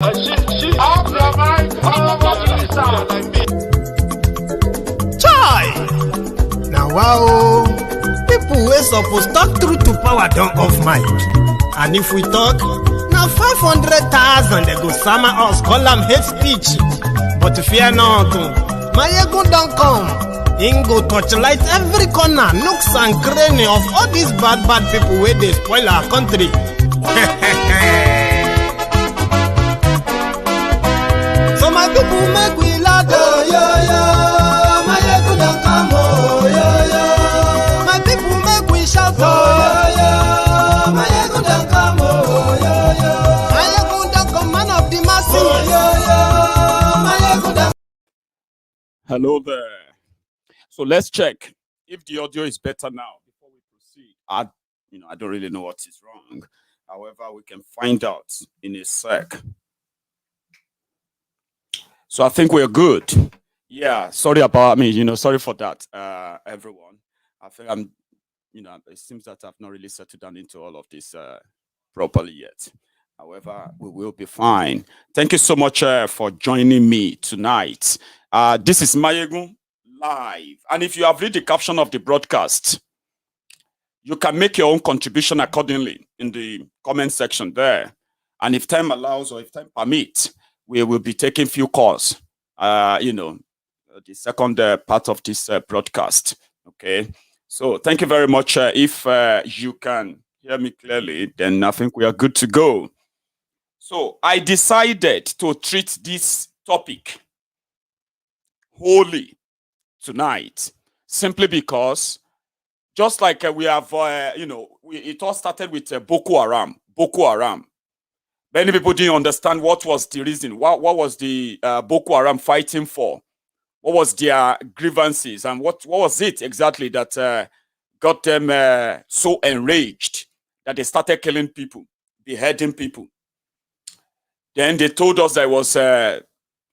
Chai! Now wow, people wey suppose talk truth to power don't off mic. And if we talk, now 500,000 they go summer us, call them hate speech. But fear not, Maiyegun don't come. Ingo torchlight every corner, nooks and cranny of all these bad people where they spoil our country. So my people make we laugh, oh yo yo. Maiyegun don't come, oh yo yo. My people make we shout, oh yo yo. Maiyegun don't come, oh yo yo. Maiyegun don't come, man of the masses, oh yo yo. Maiyegun don't. Hello there. So let's check if the audio is better now before we proceed. I don't really know what is wrong. However, we can find out in a sec. So I think we're good. Yeah, sorry about me, sorry for that, everyone. I think it seems that I've not really settled down into all of this properly yet. However, we will be fine. Thank you so much for joining me tonight. This is Maiyegun Live. And if you have read the caption of the broadcast, you can make your own contribution accordingly in the comment section there. And if time allows or if time permits, we will be taking few calls, the second part of this broadcast. Okay. So thank you very much. If you can hear me clearly, then I think we are good to go. So I decided to treat this topic wholly tonight, simply because just like we have, it all started with Boko Haram. Boko Haram. Many people didn't understand what was the reason. What was the Boko Haram fighting for? What was their grievances? And what was it exactly that got them so enraged that they started killing people, beheading people? Then they told us there was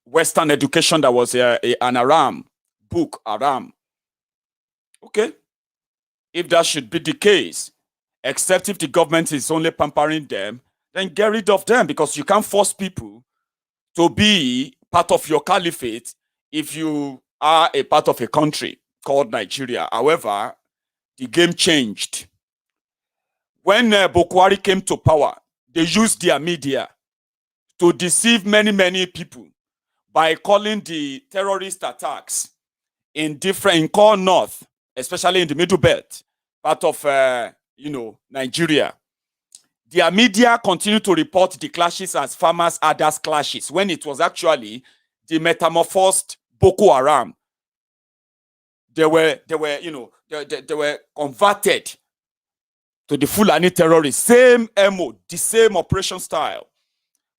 Western education that was an Haram. Book Haram. Okay. If that should be the case, except if the government is only pampering them, then get rid of them, because you can't force people to be part of your caliphate if you are a part of a country called Nigeria. However, the game changed. When Boko Haram came to power, they used their media to deceive many people by calling the terrorist attacks in core north, especially in the Middlebelt, part of Nigeria. Their media continued to report the clashes as farmers' others clashes, when it was actually the metamorphosed Boko Haram. They were converted to the Fulani terrorists, same MO, the same operation style,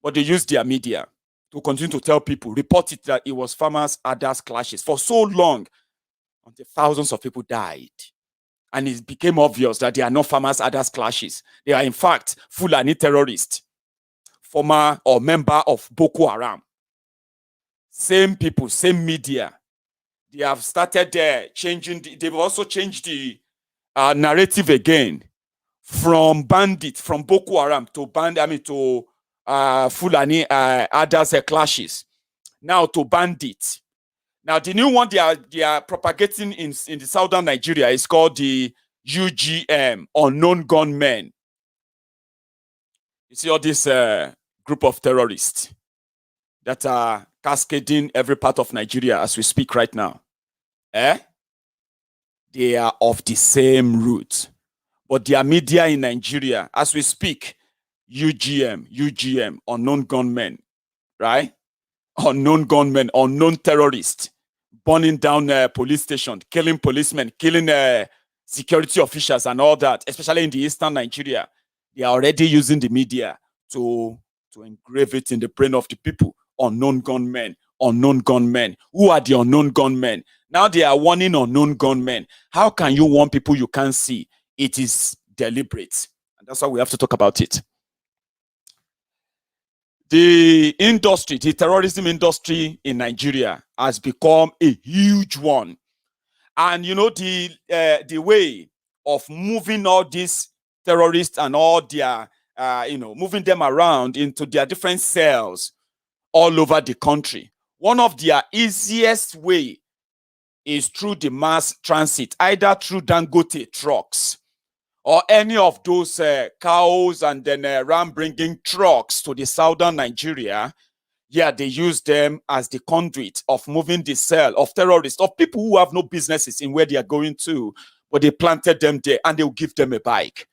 but they used their media to continue to tell people, report it, that it was farmers' others clashes for so long until thousands of people died. And it became obvious that they are not farmers' others clashes. They are, in fact, Fulani terrorists, former or member of Boko Haram. Same people, same media. They have started changing. They've also changed the narrative again from bandits, from Boko Haram to Fulani others clashes, now to bandits. Now the new one they are propagating in the southern Nigeria is called the UGM, unknown gunmen. You see all this group of terrorists that are cascading every part of Nigeria as we speak right now. They are of the same root, but their media in Nigeria as we speak, UGM, unknown gunmen, right? Unknown gunmen, unknown terrorists, burning down police station, killing policemen, killing security officials and all that, especially in the eastern Nigeria. They are already using the media to engrave it in the brain of the people. Unknown gunmen, unknown gunmen. Who are the unknown gunmen? Now they are warning unknown gunmen. How can you warn people you can't see? It is deliberate. And that's why we have to talk about it. The industry, the terrorism industry in Nigeria has become a huge one. And the way of moving all these terrorists and all their moving them around into their different cells all over the country. One of their easiest way is through the mass transit, either through Dangote trucks or any of those cows and then ram bringing trucks to the southern Nigeria. Yeah, they use them as the conduit of moving the cell of terrorists, of people who have no businesses in where they are going to, but they planted them there and they'll give them a bike.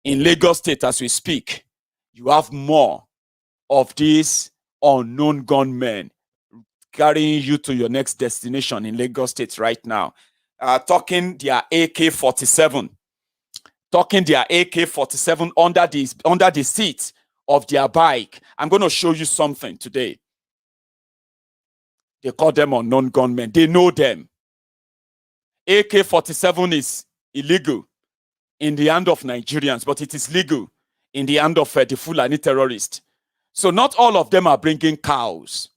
In Lagos State, as we speak, you have more of these unknown gunmen carrying you to your next destination in Lagos State right now. Talking their AK-47. Talking their AK-47 under the seat of their bike. I'm going to show you something today. They call them unknown gunmen. They know them. AK-47 is illegal in the hand of Nigerians, but it is legal in the hand of the Fulani terrorists. So not all of them are bringing cows.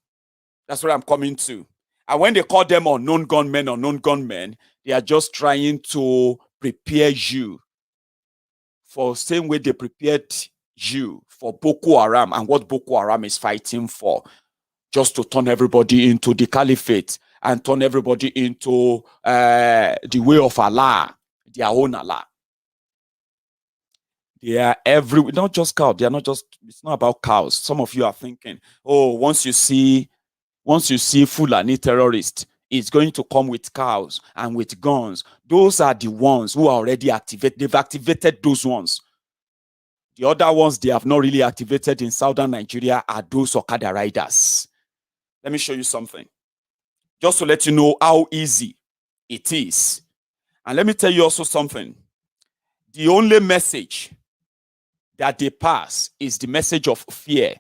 That's what I'm coming to. And when they call them unknown gunmen, they are just trying to prepare you for the same way they prepared you for Boko Haram and what Boko Haram is fighting for, just to turn everybody into the caliphate and turn everybody into the way of Allah, their own Allah. They are not just cows. They are not just, it's not about cows. Some of you are thinking, oh, once you see Fulani terrorists, it's going to come with cows and with guns. Those are the ones who are already activated. They've activated those ones. The other ones they have not really activated in southern Nigeria are those Okada riders. Let me show you something. Just to let you know how easy it is. And let me tell you also something. The only message that they pass is the message of fear.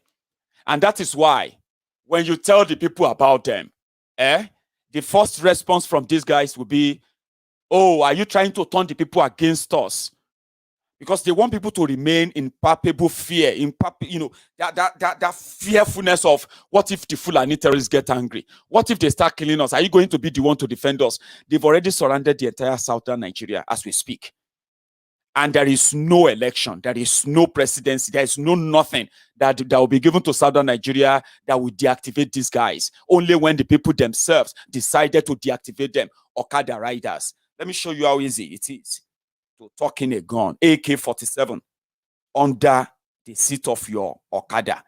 And that is why when you tell the people about them, the first response from these guys will be, oh, are you trying to turn the people against us? Because they want people to remain in palpable fear, that fearfulness of what if the Fulani terrorists get angry? What if they start killing us? Are you going to be the one to defend us? They've already surrounded the entire southern Nigeria as we speak. And there is no election, there is no presidency, there is no nothing that will be given to southern Nigeria that will deactivate these guys. Only when the people themselves decided to deactivate them, Okada riders. Let me show you how easy it is to tuck in a gun, AK-47, under the seat of your Okada.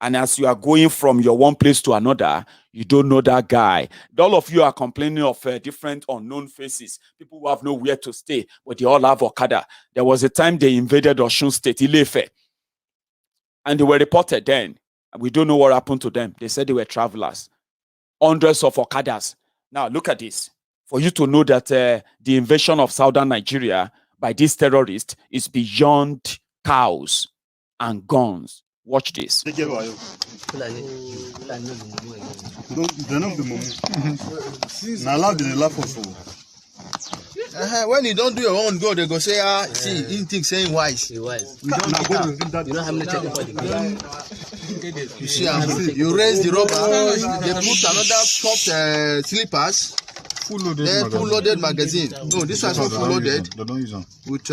And as you are going from your one place to another, you don't know that guy. All of you are complaining of different unknown faces, people who have nowhere to stay, but they all have Okada. There was a time they invaded Osun State, Ilefe, and they were reported then. And we don't know what happened to them. They said they were travelers. Hundreds of Okadas. Now, look at this. For you to know that the invasion of southern Nigeria by these terrorists is beyond cows and guns. Watch this. They're not the moment. Now allow the laugh also. When you don't do your own go, they go say, see, you think saying wise. We don't you don't have to check for the you see, you raise the rubber, they put another top slippers, full loaded magazine. No, this one's not full loaded. They don't use them. With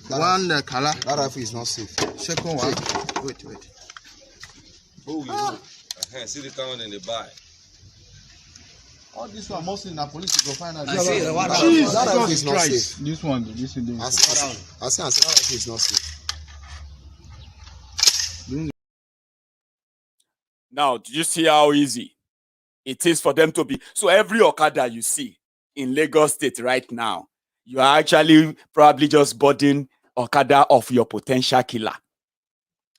one color. That rifle is not safe. Second one. Wait. Oh, see the town in the back. All this one mostly in the police to go find out. I see that rifle is not safe. This one, this is the. I see that rifle is not safe. Now, do you see how easy it is for them to be? So every Okada you see in Lagos State right now, you are actually probably just boarding Okada of your potential killer.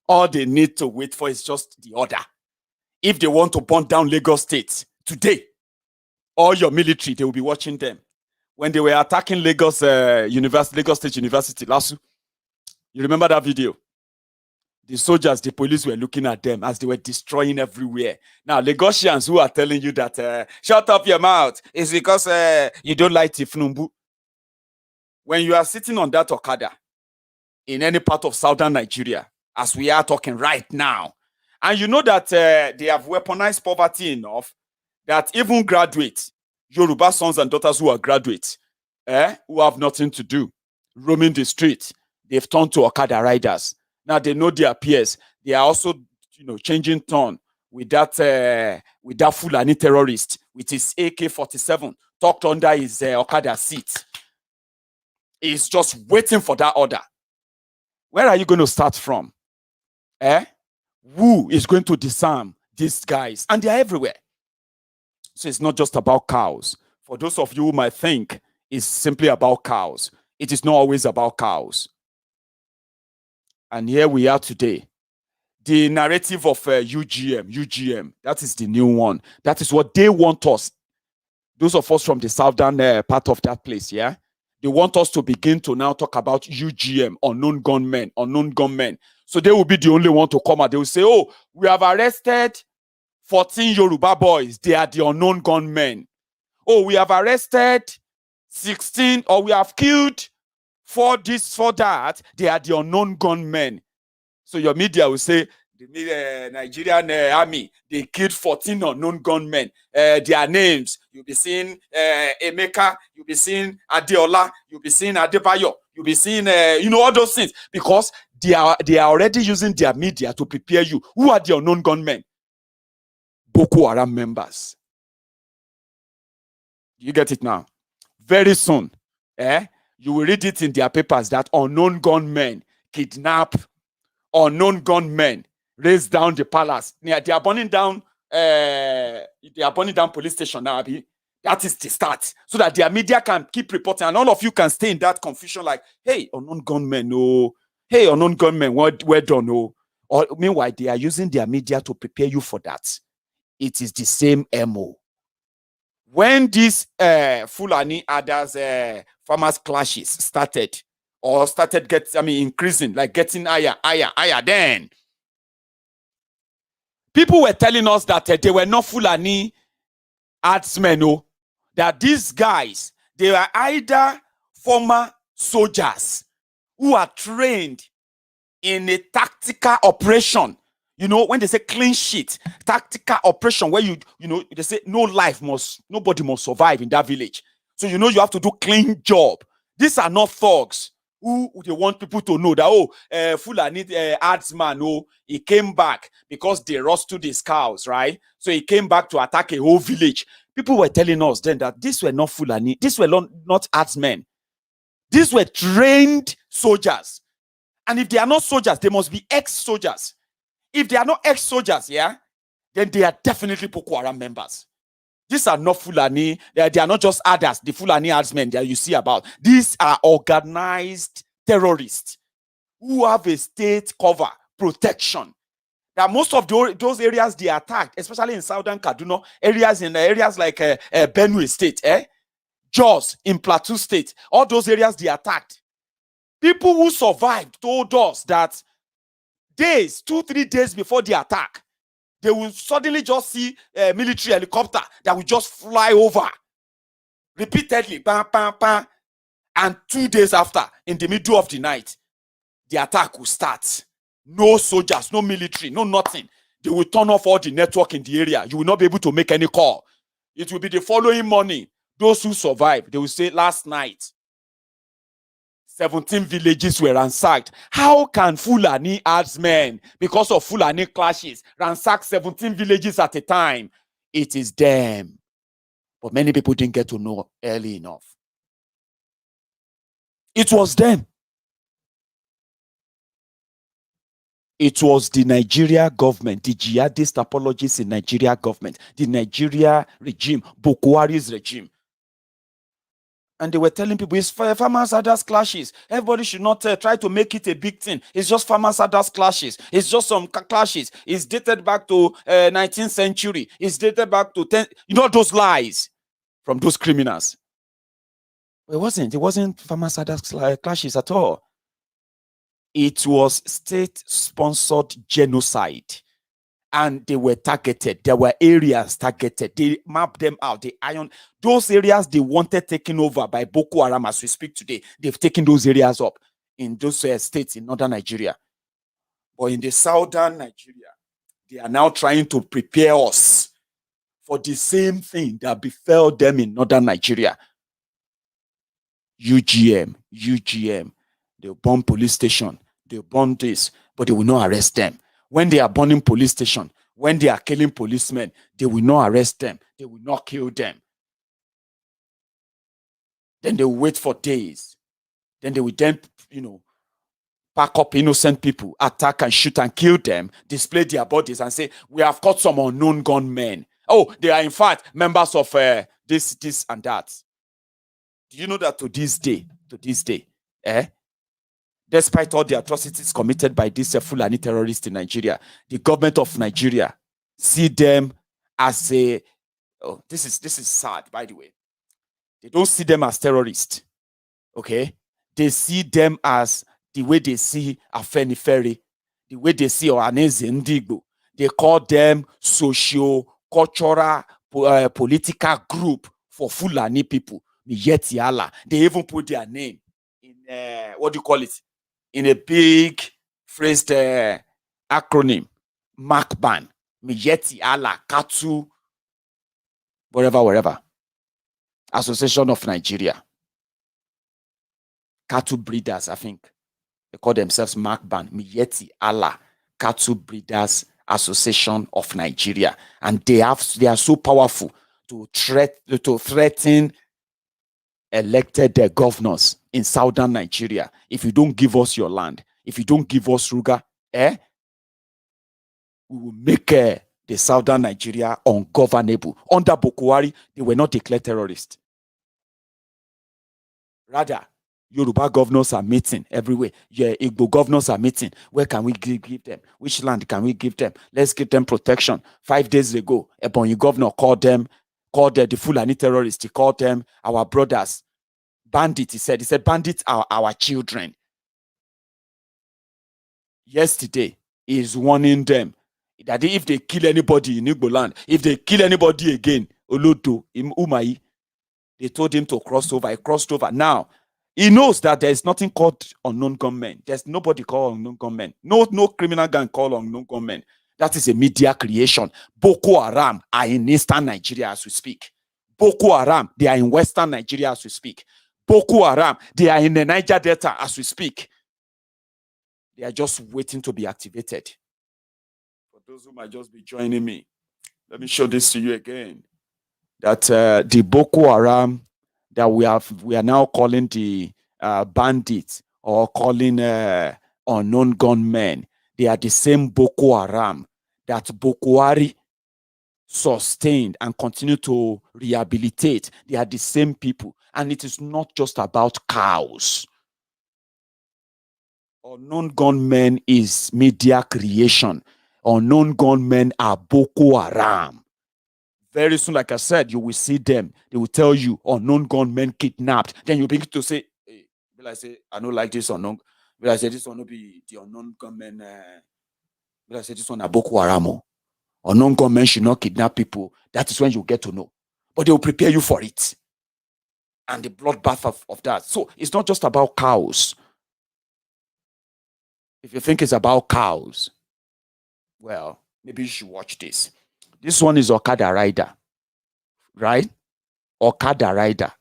All they need to wait for is just the order. If they want to burn down Lagos State today, all your military, they will be watching them. When they were attacking Lagos State University, Lasu, you remember that video? The soldiers, the police were looking at them as they were destroying everywhere. Now, Lagosians who are telling you that, shut up your mouth, it's because you don't like Tifnumbu. When you are sitting on that Okada in any part of southern Nigeria, as we are talking right now, and you know that they have weaponized poverty enough that even graduates, Yoruba sons and daughters who are graduates, who have nothing to do, roaming the street, they've turned to Okada riders. Now they know their peers. They are also, changing turn with that Fulani terrorist with his AK-47 tucked under his Okada seat. He's just waiting for that order. Where are you going to start from? Who is going to disarm these guys? And they're everywhere. So it's not just about cows. For those of you who might think it's simply about cows, it is not always about cows. And here we are today. The narrative of UGM, that is the new one. That is what they want us, those of us from the southern part of that place, yeah? They want us to begin to now talk about UGM, unknown gunmen. So they will be the only one to come out. They will say, oh, we have arrested 14 Yoruba boys. They are the unknown gunmen. Oh, we have arrested 16, or we have killed for this, for that. They are the unknown gunmen. So your media will say, the Nigerian army, they killed 14 unknown gunmen. Their names, you'll be seeing Emeka, you'll be seeing Adeola, you'll be seeing Adebayo, you'll be seeing, all those things. Because they are already using their media to prepare you. Who are the unknown gunmen? Boko Haram members. You get it now? Very soon, you will read it in their papers that unknown gunmen kidnap unknown gunmen, raise down the palace. They are burning down. They are burning down police station now. That is the start, so that their media can keep reporting, and all of you can stay in that confusion. Like, hey, unknown gunmen, no. Hey, unknown gunmen, we're done, no. Or meanwhile, they are using their media to prepare you for that. It is the same MO. When these Fulani others farmers clashes started. Or started increasing, like getting higher. Then people were telling us that they were not Fulani herdsmen, that these guys, they were either former soldiers who are trained in a tactical operation. When they say clean sheet, tactical operation, where they say nobody must survive in that village. So you have to do clean job. These are not thugs who they want people to know that, Fulani herdsman, he came back because they rustled his cows, right? So he came back to attack a whole village. People were telling us then that these were not Fulani, these were not herdsmen. These were trained soldiers. And if they are not soldiers, they must be ex-soldiers. If they are not ex-soldiers, then they are definitely Boko Haram members. These are not Fulani. They are not just others, the Fulani herdsmen that you see about. These are organized terrorists who have a state cover, protection. That most of those areas they attacked, especially in southern Kaduna, areas like Benue State, Jos in Plateau State, all those areas they attacked. People who survived told us that 2-3 days before the attack, they will suddenly just see a military helicopter that will just fly over repeatedly, bam, bam, bam. And 2 days after, in the middle of the night, the attack will start. No soldiers, no military, no nothing. They will turn off all the network in the area. You will not be able to make any call. It will be the following morning. Those who survive, they will say, last night, 17 villages were ransacked. How can Fulani herdsmen, because of Fulani clashes, ransack 17 villages at a time? It is them. But many people didn't get to know early enough. It was them. It was the Nigeria government, the jihadist apologists in Nigeria government, the Nigeria regime, Boko Haram's regime. And they were telling people, it's farmers others clashes. Everybody should not try to make it a big thing. It's just farmers others clashes. It's just some clashes. It's dated back to 19th century. It's dated back to 10. Those lies from those criminals. It wasn't farmers others clashes at all. It was state-sponsored genocide. And they were targeted. There were areas targeted. They mapped them out. They ironed those areas they wanted taken over by Boko Haram as we speak today. They've taken those areas up in those states in northern Nigeria. But in the southern Nigeria, they are now trying to prepare us for the same thing that befell them in northern Nigeria. UGM. They'll bomb police station. They'll bomb this, but they will not arrest them. When they are burning police station, when they are killing policemen, they will not arrest them. They will not kill them. Then they will wait for days. Then they will then, pack up innocent people, attack and shoot and kill them, display their bodies and say, we have caught some unknown gunmen. Oh, they are in fact members of this and that. Do you know that to this day, despite all the atrocities committed by these Fulani terrorists in Nigeria, the government of Nigeria see them as this is sad, by the way. They don't see them as terrorists. Okay? They see them as the way they see Afenifere, the way they see Ohaneze Ndigbo. They call them socio-cultural political group for Fulani people. Miyetti Allah. They even put their name in in a big phrased acronym, MACBAN, Miyetti Allah, Katu, wherever. Association of Nigeria. Cattle breeders, I think. They call themselves MACBAN, Miyetti Allah, Cattle Breeders Association of Nigeria. And they are so powerful to threaten elected governors in southern Nigeria. If you don't give us your land, if you don't give us Ruga, we will make the southern Nigeria ungovernable. Under Boko Haram, they were not declared terrorists. Rather, Yoruba governors are meeting everywhere. Yeah, Igbo governors are meeting. Where can we give them? Which land can we give them? Let's give them protection. 5 days ago, Ebonyi governor called the Fulani terrorists. He called them our brothers. Bandits, he said, bandits are our children. Yesterday, he's warning them that if they kill anybody in Igbo land, if they kill anybody again, Olodo, Umai, they told him to cross over. He crossed over. Now, he knows that there is nothing called unknown gunmen. There's nobody called unknown gunmen. No criminal gang called unknown gunmen. That is a media creation. Boko Haram are in eastern Nigeria as we speak. Boko Haram, they are in western Nigeria as we speak. Boko Haram, they are in the Niger Delta as we speak. They are just waiting to be activated. For those who might just be joining me, let me show this to you again. That the Boko Haram that we are now calling the bandits or calling unknown gunmen, they are the same Boko Haram that Boko Haram sustained and continue to rehabilitate. They are the same people. And it is not just about cows. Unknown gunmen is media creation. Unknown gunmen are Boko Haram. Very soon, like I said, you will see them. They will tell you unknown gunmen kidnapped. Then you begin to say, hey, will I say, I don't like this unknown. Will I say this one will be the unknown gunmen? Will I say this one a Boko Haram? Unknown gunmen should not kidnap people. That is when you get to know. But they will prepare you for it. And the bloodbath of that. So it's not just about cows. If you think it's about cows, well, maybe you should watch this. This one is Okada rider, right? Okada rider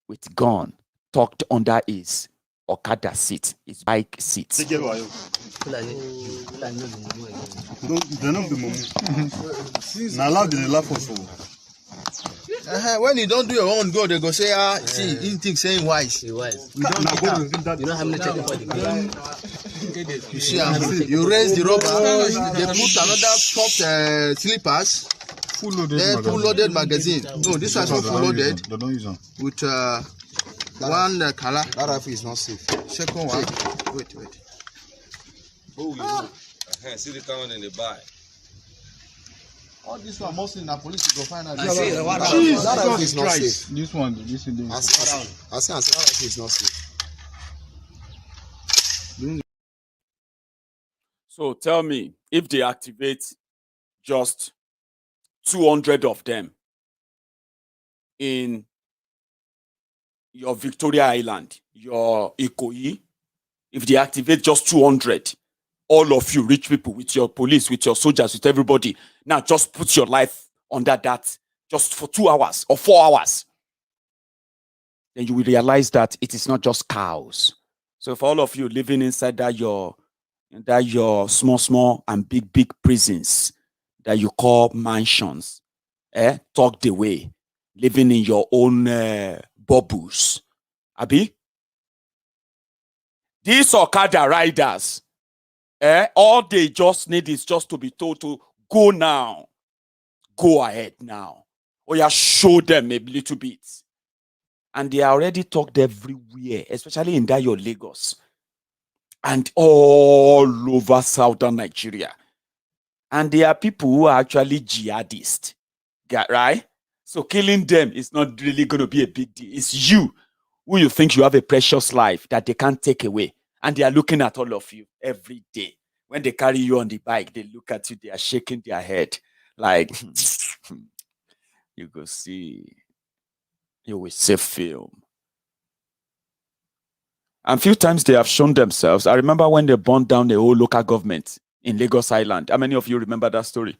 with gun tucked under his Okada seat, his bike seat. They're not the moment. Now allow the laugh also. When you don't do your own go, they go say, see, in things saying wise. We don't get that. You don't have any checking for the you see, you raise the rubber, they put another top slippers, full loaded magazine. No, this one's not full loaded. They don't use them. With one color. That rifle is not safe. Second one. Wait. See the count in the back. All this one mostly in the police to go find out. That rifle is not safe. This one, this is the. I say that rifle is not safe. So tell me, if they activate just 200 of them in your Victoria Island, your Ikoyi, if they activate just 200, all of you rich people with your police, with your soldiers, with everybody, now just put your life under that just for 2 hours or 4 hours. Then you will realize that it is not just cows. So for all of you living inside that your that your small and big prisons that you call mansions, tucked away, living in your own bubbles. Abi? These Okada riders, all they just need is just to be told to go now. Go ahead now. Or you show them a little bit. And they are already talked everywhere, especially in that your Lagos. And all over southern Nigeria. And there are people who are actually jihadists. Right? So killing them is not really going to be a big deal. It's you who you think you have a precious life that they can't take away. And they are looking at all of you every day. When they carry you on the bike, they look at you, they are shaking their head. Like, you go see, you will see film. And a few times they have shown themselves. I remember when they burned down the whole local government in Lagos Island. How many of you remember that story?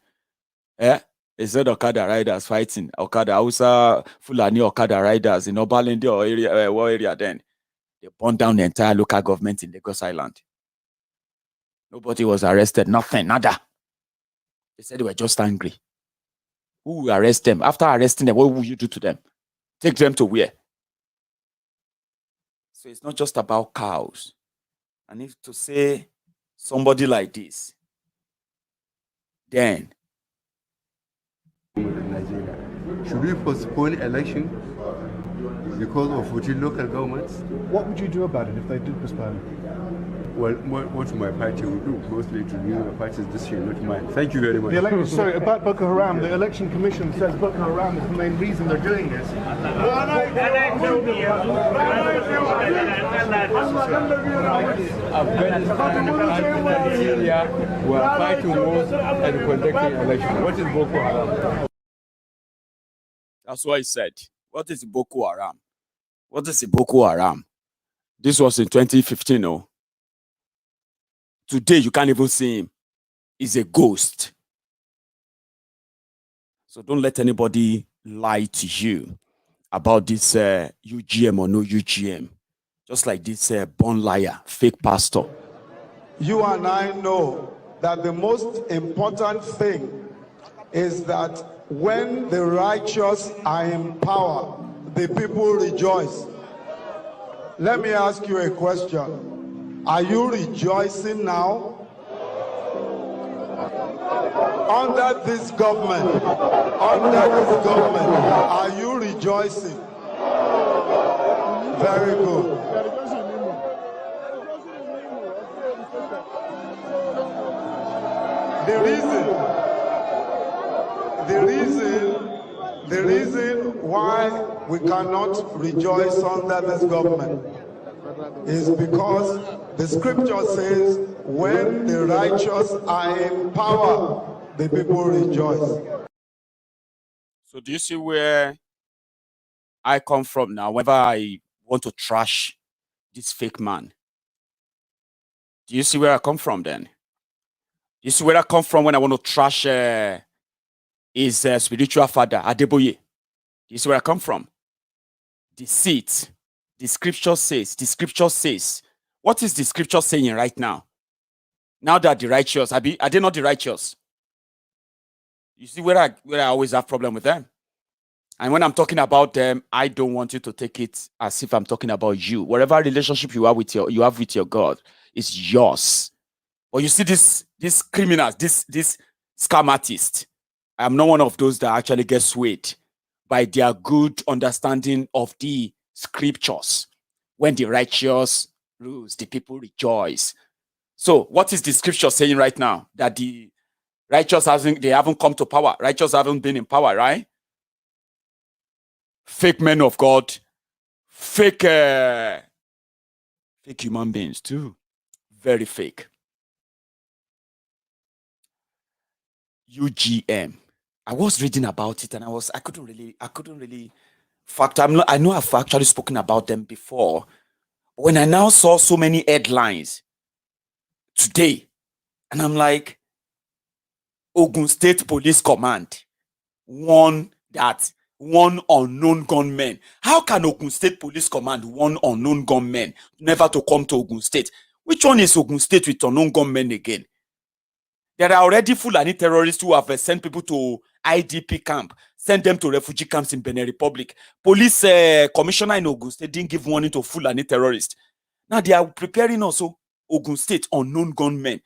They said Okada riders fighting. Okada, Hausa, Fulani Okada riders in Obalende or area, what area then? They burned down the entire local government in Lagos Island. Nobody was arrested, nothing, nada. They said they were just angry. Who will arrest them? After arresting them, what will you do to them? Take them to where? So it's not just about cows. And if to say somebody like this, then should we postpone election because of voting local governments? What would you do about it if they did postpone? Well, what my party will do, mostly to renew the party's decision, not mine. Thank you very much. Sorry, about Boko Haram, the election commission says Boko Haram is the main reason they're doing this. Afghanistan and Nigeria were fighting wars and conducting elections. What is Boko Haram? That's what he said. What is Boko Haram? What is Boko Haram? This was in 2015, oh. Today, you can't even see him. He's a ghost. So don't let anybody lie to you about this UGM or no UGM. Just like this born liar, fake pastor. You and I know that the most important thing is that when the righteous are in power, the people rejoice. Let me ask you a question. Are you rejoicing now? Under this government, are you rejoicing? Very good. The reason why we cannot rejoice under this government is because the scripture says, when the righteous are in power, the people rejoice. So do you see where I come from now? Whenever I want to trash this fake man, do you see where I come from then? You see where I come from when I want to trash his spiritual father, Adeboye? Do you see where I come from? Deceit. The scripture says. What is the scripture saying right now? Now that the righteous, are they not the righteous? You see where I always have problem with them. And when I'm talking about them, I don't want you to take it as if I'm talking about you. Whatever relationship you have with your God is yours. But you see this criminals, this scam artist. I'm not one of those that actually get swayed by their good understanding of the scriptures. When the righteous rules, the people rejoice. So what is the scripture saying right now? That the righteous haven't come to power. Righteous haven't been in power, right? Fake men of God, fake human beings too. Very fake. UGM. I was reading about it and I couldn't really I know I've actually spoken about them before. When I now saw so many headlines today, and I'm like, Ogun State Police Command warned that one unknown gunman. How can Ogun State Police Command warn unknown gunmen never to come to Ogun State? Which one is Ogun State with unknown gunmen again? There are already Fulani terrorists who have sent people to IDP camp, sent them to refugee camps in Benin Republic. Police commissioner in Ogun State didn't give warning to Fulani terrorists. Now they are preparing also Ogun State unknown gunmen.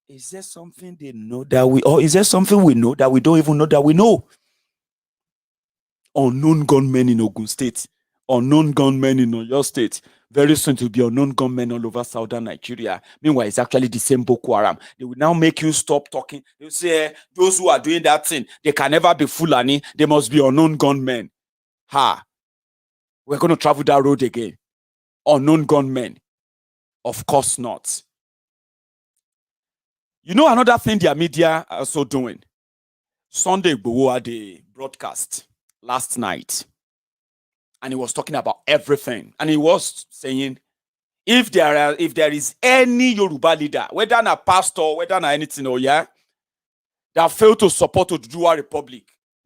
Is there something they know that we, or is there something we know that we don't even know that we know? Unknown gunmen in Ogun State, unknown gunmen in Oyo State. Very soon to be unknown gunmen all over southern Nigeria. Meanwhile, it's actually the same Boko Haram. They will now make you stop talking. They will say, those who are doing that thing, they can never be Fulani. They must be unknown gunmen. Ha! We're going to travel that road again. Unknown gunmen. Of course not. You know another thing their media are also doing? Sunday Igboho had a broadcast last night. And he was talking about everything. And he was saying, if there is any Yoruba leader, whether a pastor, whether anything, or yeah, that failed to support Oduduwa Republic,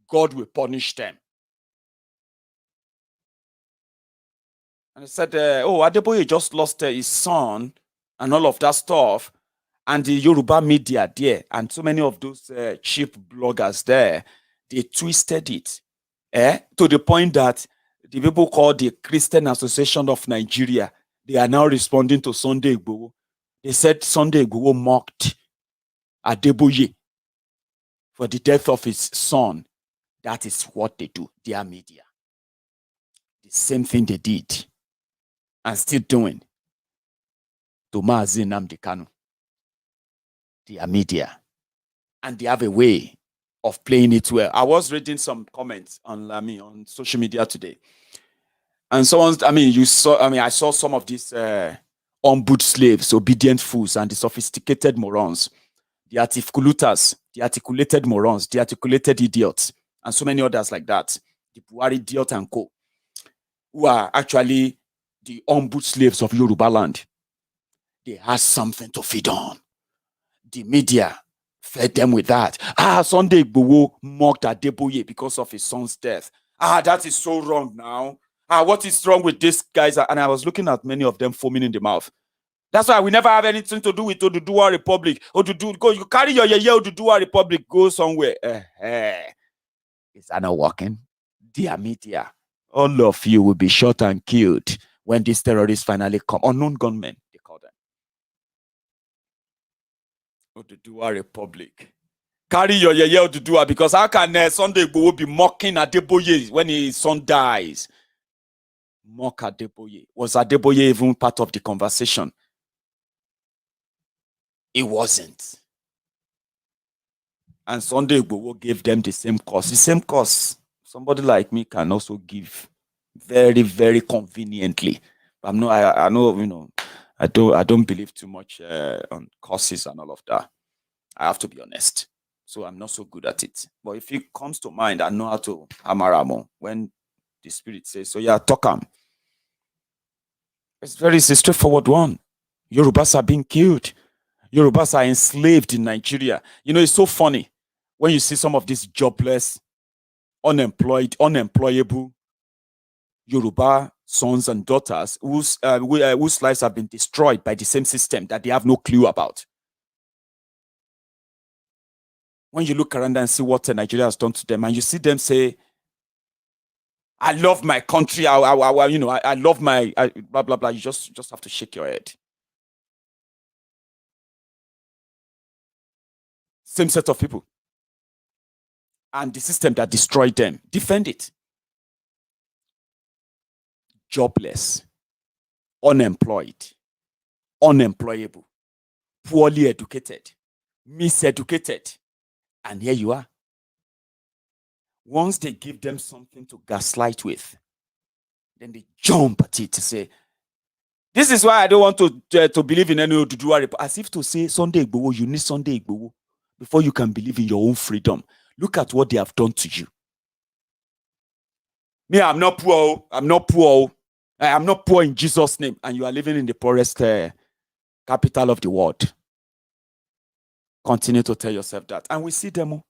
God will punish them. And he said, Adeboye just lost his son and all of that stuff. And the Yoruba media there, and so many of those cheap bloggers there, they twisted it to the point that the people called the Christian Association of Nigeria, they are now responding to Sunday Igboho. They said Sunday Igboho mocked Adeboye for the death of his son. That is what they do, their media. The same thing they did and still doing to Mazi Nnamdi Kanu. Their media. And they have a way of playing it well. I was reading some comments on social media today. And I saw some of these on-boot slaves, obedient fools, and the sophisticated morons, the articulated morons, the articulated idiots, and so many others like that, the Buhari idiot and co, who are actually the on-boot slaves of Yoruba land. They had something to feed on. The media fed them with that. Sunday Igboho mocked Adeboye because of his son's death. That is so wrong now. What is wrong with these guys? And I was looking at many of them foaming in the mouth. That's why we never have anything to do with Oduduwa Republic. Go, you carry your Oduduwa Republic, go somewhere. Is that not working? Dear media, all of you will be shot and killed when these terrorists finally come. Unknown gunmen, they call them. Oduduwa Republic. Carry your Oduduwa, because how can Sunday Igboho be mocking Adeboye when his son dies? Mock Adeboye. Was Adeboye even part of the conversation? It wasn't. And Sunday Igboho gave them the same course. The same course somebody like me can also give very, very conveniently. But I know, I don't believe too much on courses and all of that. I have to be honest. So I'm not so good at it. But if it comes to mind, I know how to hamaramo when the spirit says, so yeah, talk am. It's a straightforward one. Yorubas are being killed. Yorubas are enslaved in Nigeria. It's so funny when you see some of these jobless, unemployable Yoruba sons and daughters whose lives have been destroyed by the same system that they have no clue about. When you look around and see what Nigeria has done to them, and you see them say, I love my country, I love my blah blah blah, you just have to shake your head. Same set of people. And the system that destroyed them, defend it. Jobless, unemployed, unemployable, poorly educated, miseducated. And here you are. Once they give them something to gaslight with, then they jump at it to say, this is why I don't want to believe in any Oduduwa report. As if to say, Sunday Igboho, you need Sunday Igboho before you can believe in your own freedom. Look at what they have done to you. Me, I'm not poor. I'm not poor. I am not poor in Jesus' name. And you are living in the poorest capital of the world. Continue to tell yourself that. And we see them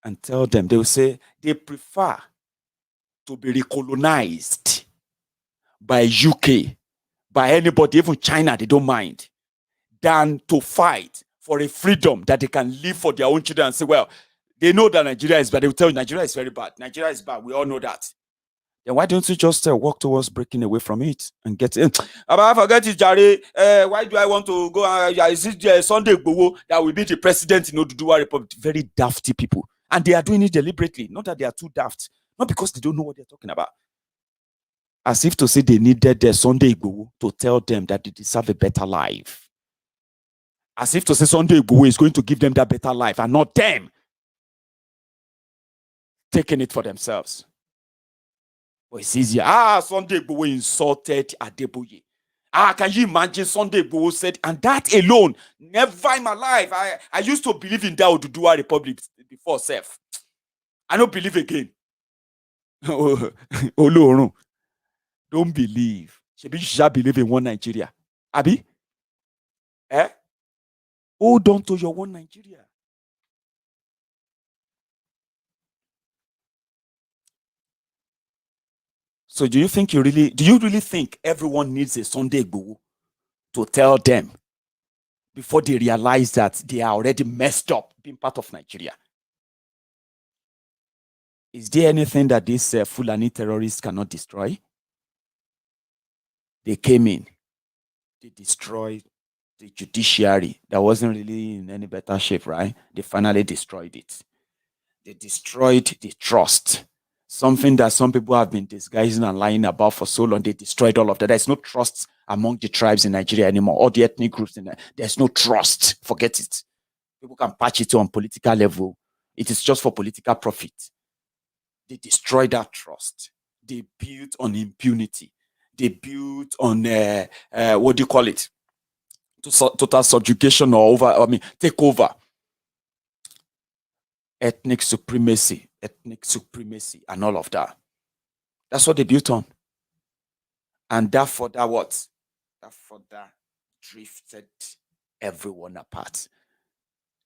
and tell them, they will say they prefer to be recolonized by UK, by anybody, even China, they don't mind, than to fight for a freedom that they can live for their own children and say, well, they know that Nigeria is bad. They will tell you Nigeria is very bad. Nigeria is bad. We all know that. Then why don't you just walk towards breaking away from it and get in? I forget it, Jare. Why do I want to go? Is it Sunday Igboho that will be the president in Oduduwa Republic? Very dafty people. And they are doing it deliberately. Not that they are too daft. Not because they don't know what they're talking about. As if to say they needed their Sunday Igboho to tell them that they deserve a better life. As if to say Sunday Igboho is going to give them that better life and not them taking it for themselves. But it's easier. Sunday Igboho insulted Adeboye. Can you imagine? Sunday Igboho said, and that alone, never in my life. I used to believe in that Oduduwa Republic before self. I don't believe again. Olorun. Don't believe. You shall believe in one Nigeria. Abi? Hold on to your one Nigeria. So do you really think everyone needs a Sunday Igboho to tell them before they realize that they are already messed up being part of Nigeria? Is there anything that these Fulani terrorists cannot destroy? They came in, they destroyed the judiciary that wasn't really in any better shape, right? They finally destroyed it. They destroyed the trust. Something that some people have been disguising and lying about for so long. They destroyed all of that. There's no trust among the tribes in Nigeria anymore. All the ethnic groups in there. There's no trust. Forget it. People can patch it on political level. It is just for political profit. They destroyed that trust. They built on impunity. They built on what do you call it? Total subjugation or takeover. Ethnic supremacy, and all of that. That's what they built on. And that drifted everyone apart.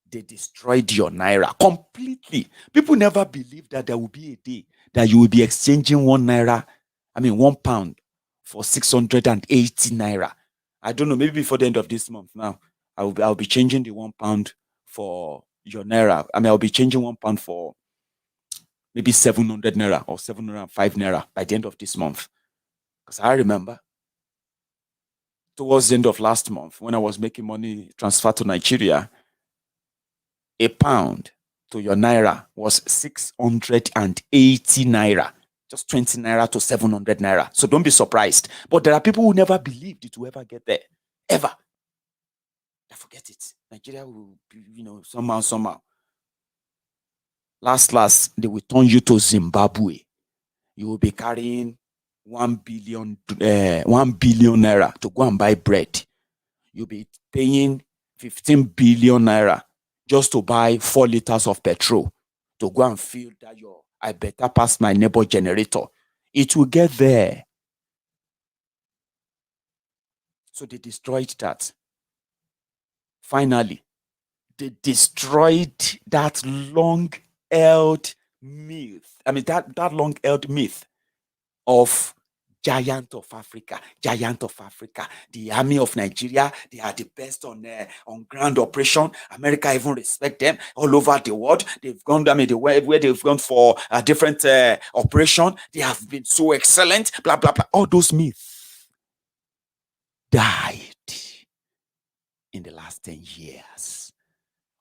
They destroyed your naira completely. People never believed that there will be a day that you will be exchanging £1 for 680 naira. I don't know, maybe before the end of this month now, I'll be changing the £1 for your naira. I'll be changing £1 for maybe 700 naira or 705 naira by the end of this month. Because I remember towards the end of last month, when I was making money transfer to Nigeria, £1 to your naira was 680 naira. Just 20 naira to 700 naira. So don't be surprised. But there are people who never believed it will ever get there. Ever. I forget it. Nigeria will be, somehow. Last, they will turn you to Zimbabwe. You will be carrying 1 billion naira to go and buy bread. You'll be paying 15 billion naira just to buy 4 liters of petrol to go and feel that I better pass my neighbor generator. It will get there. So they destroyed that. Finally, they destroyed that long-held myth. That long-held myth of giant of Africa. The army of Nigeria, they are the best on ground operation. America even respect them all over the world. They've gone, where they've gone for a different operation, they have been so excellent, blah, blah, blah. All those myths died in the last 10 years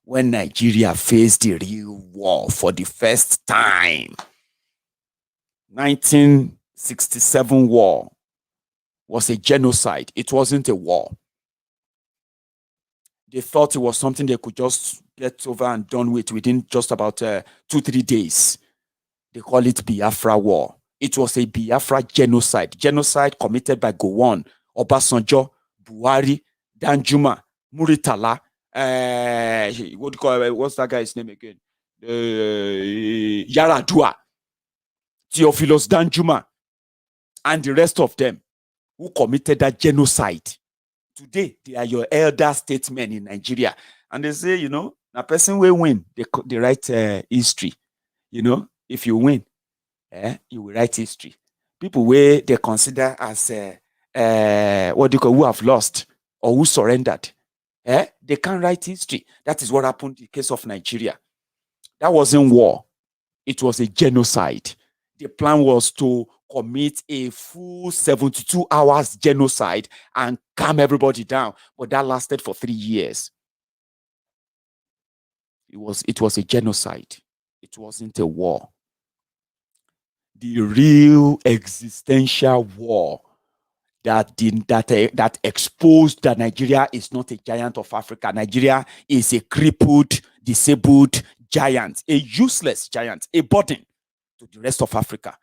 when Nigeria faced the real war for the first time. 1967 war was a genocide. It wasn't a war. They thought it was something they could just get over and done with within just about 2-3 days. They call it Biafra War. It was a Biafra genocide. Genocide committed by Gowon, Obasanjo, Buhari, Danjuma, Muritala. What's that guy's name again? Yaradua, Theophilus Danjuma, and the rest of them who committed that genocide. Today, they are your elder statesmen in Nigeria. And they say, a person will win. They write history. If you win, you will write history. people where they consider as what do you call, who have lost or who surrendered. They can't write history. That is what happened in the case of Nigeria. That wasn't war. It was a genocide. The plan was to commit a full 72 hours genocide and calm everybody down. But that lasted for 3 years. It was a genocide. It wasn't a war. The real existential war that exposed that Nigeria is not a giant of Africa. Nigeria is a crippled, disabled giant, a useless giant, a burden to the rest of Africa.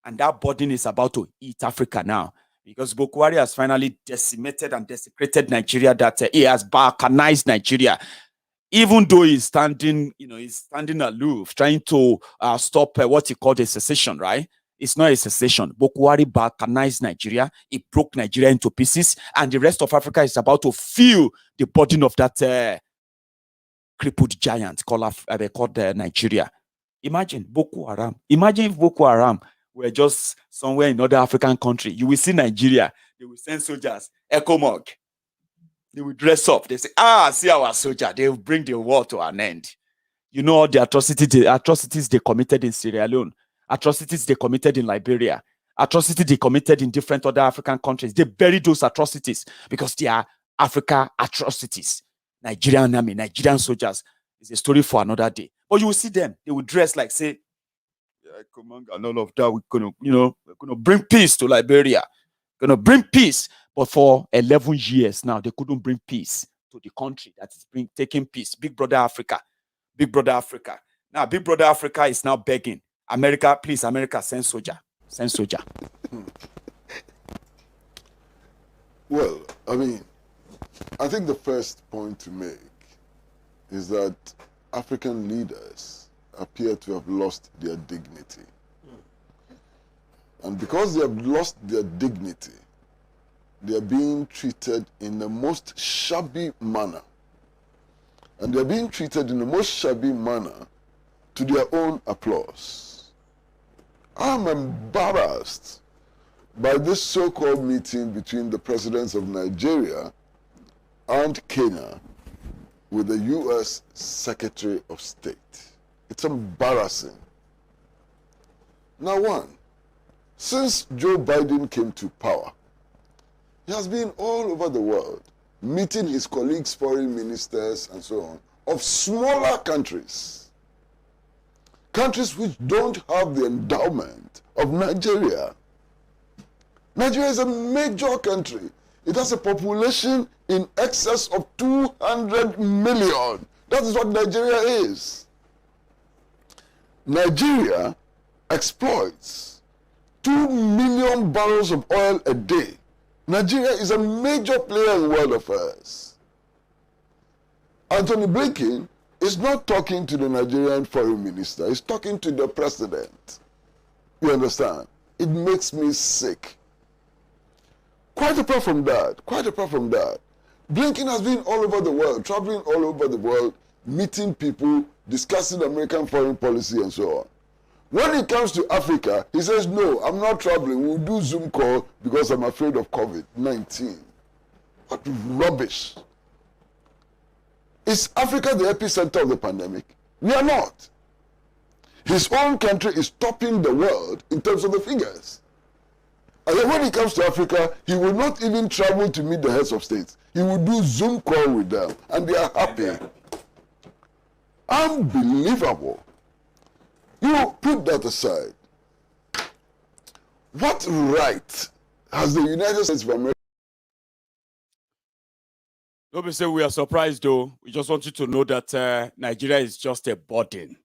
And that burden is about to eat Africa now, because Boko Haram has finally decimated and desecrated Nigeria, that he has balkanized Nigeria. Even though he's standing, he's standing aloof, trying to stop what he called a secession, right? It's not a secession. Boko Haram balkanized Nigeria. It broke Nigeria into pieces, and the rest of Africa is about to feel the burden of that crippled giant called Nigeria. Imagine Boko Haram. Imagine if Boko Haram were just somewhere in another African country. You will see Nigeria. They will send soldiers, ECOMOG. They will dress up. They say, see our soldier. They will bring the war to an end. You know all the atrocities they committed in Sierra Leone, atrocities they committed in Liberia, atrocities they committed in different other African countries. They buried those atrocities because they are Africa atrocities. Nigerian army, Nigerian soldiers is a story for another day. But you will see them. They will dress like, say, command and all of that. We're gonna bring peace to Liberia. Gonna bring peace. But for 11 years now, they couldn't bring peace to the country that is taking peace. Big brother Africa. Big brother Africa. Now, big brother Africa is now begging America, please, America, send soldier. Send soldier. Well, I mean, I think the first point to make is that African leaders appear to have lost their dignity. And because they have lost their dignity, they are being treated in the most shabby manner. And they are being treated in the most shabby manner to their own applause. I'm embarrassed by this so-called meeting between the presidents of Nigeria and Kenya with the U.S. Secretary of State. It's embarrassing. Now, one, since Joe Biden came to power, he has been all over the world, meeting his colleagues, foreign ministers, and so on, of smaller countries. Countries which don't have the endowment of Nigeria. Nigeria is a major country. It has a population in excess of 200 million. That is what Nigeria is. Nigeria exploits 2 million barrels of oil a day. Nigeria is a major player in world affairs. Anthony Blinken is not talking to the Nigerian foreign minister, he's talking to the president. You understand? It makes me sick. Quite apart from that, Blinken has been all over the world, traveling all over the world, meeting people, discussing American foreign policy and so on. When it comes to Africa, he says, no, I'm not traveling. We'll do Zoom call because I'm afraid of COVID-19. What rubbish. Is Africa the epicenter of the pandemic? We are not. His own country is topping the world in terms of the figures. And then when it comes to Africa, he will not even travel to meet the heads of states. He will do Zoom call with them, and they are happy. Unbelievable. You put that aside. What right has the United States of America? Nobody say we are surprised, though. We just want you to know that Nigeria is just a burden,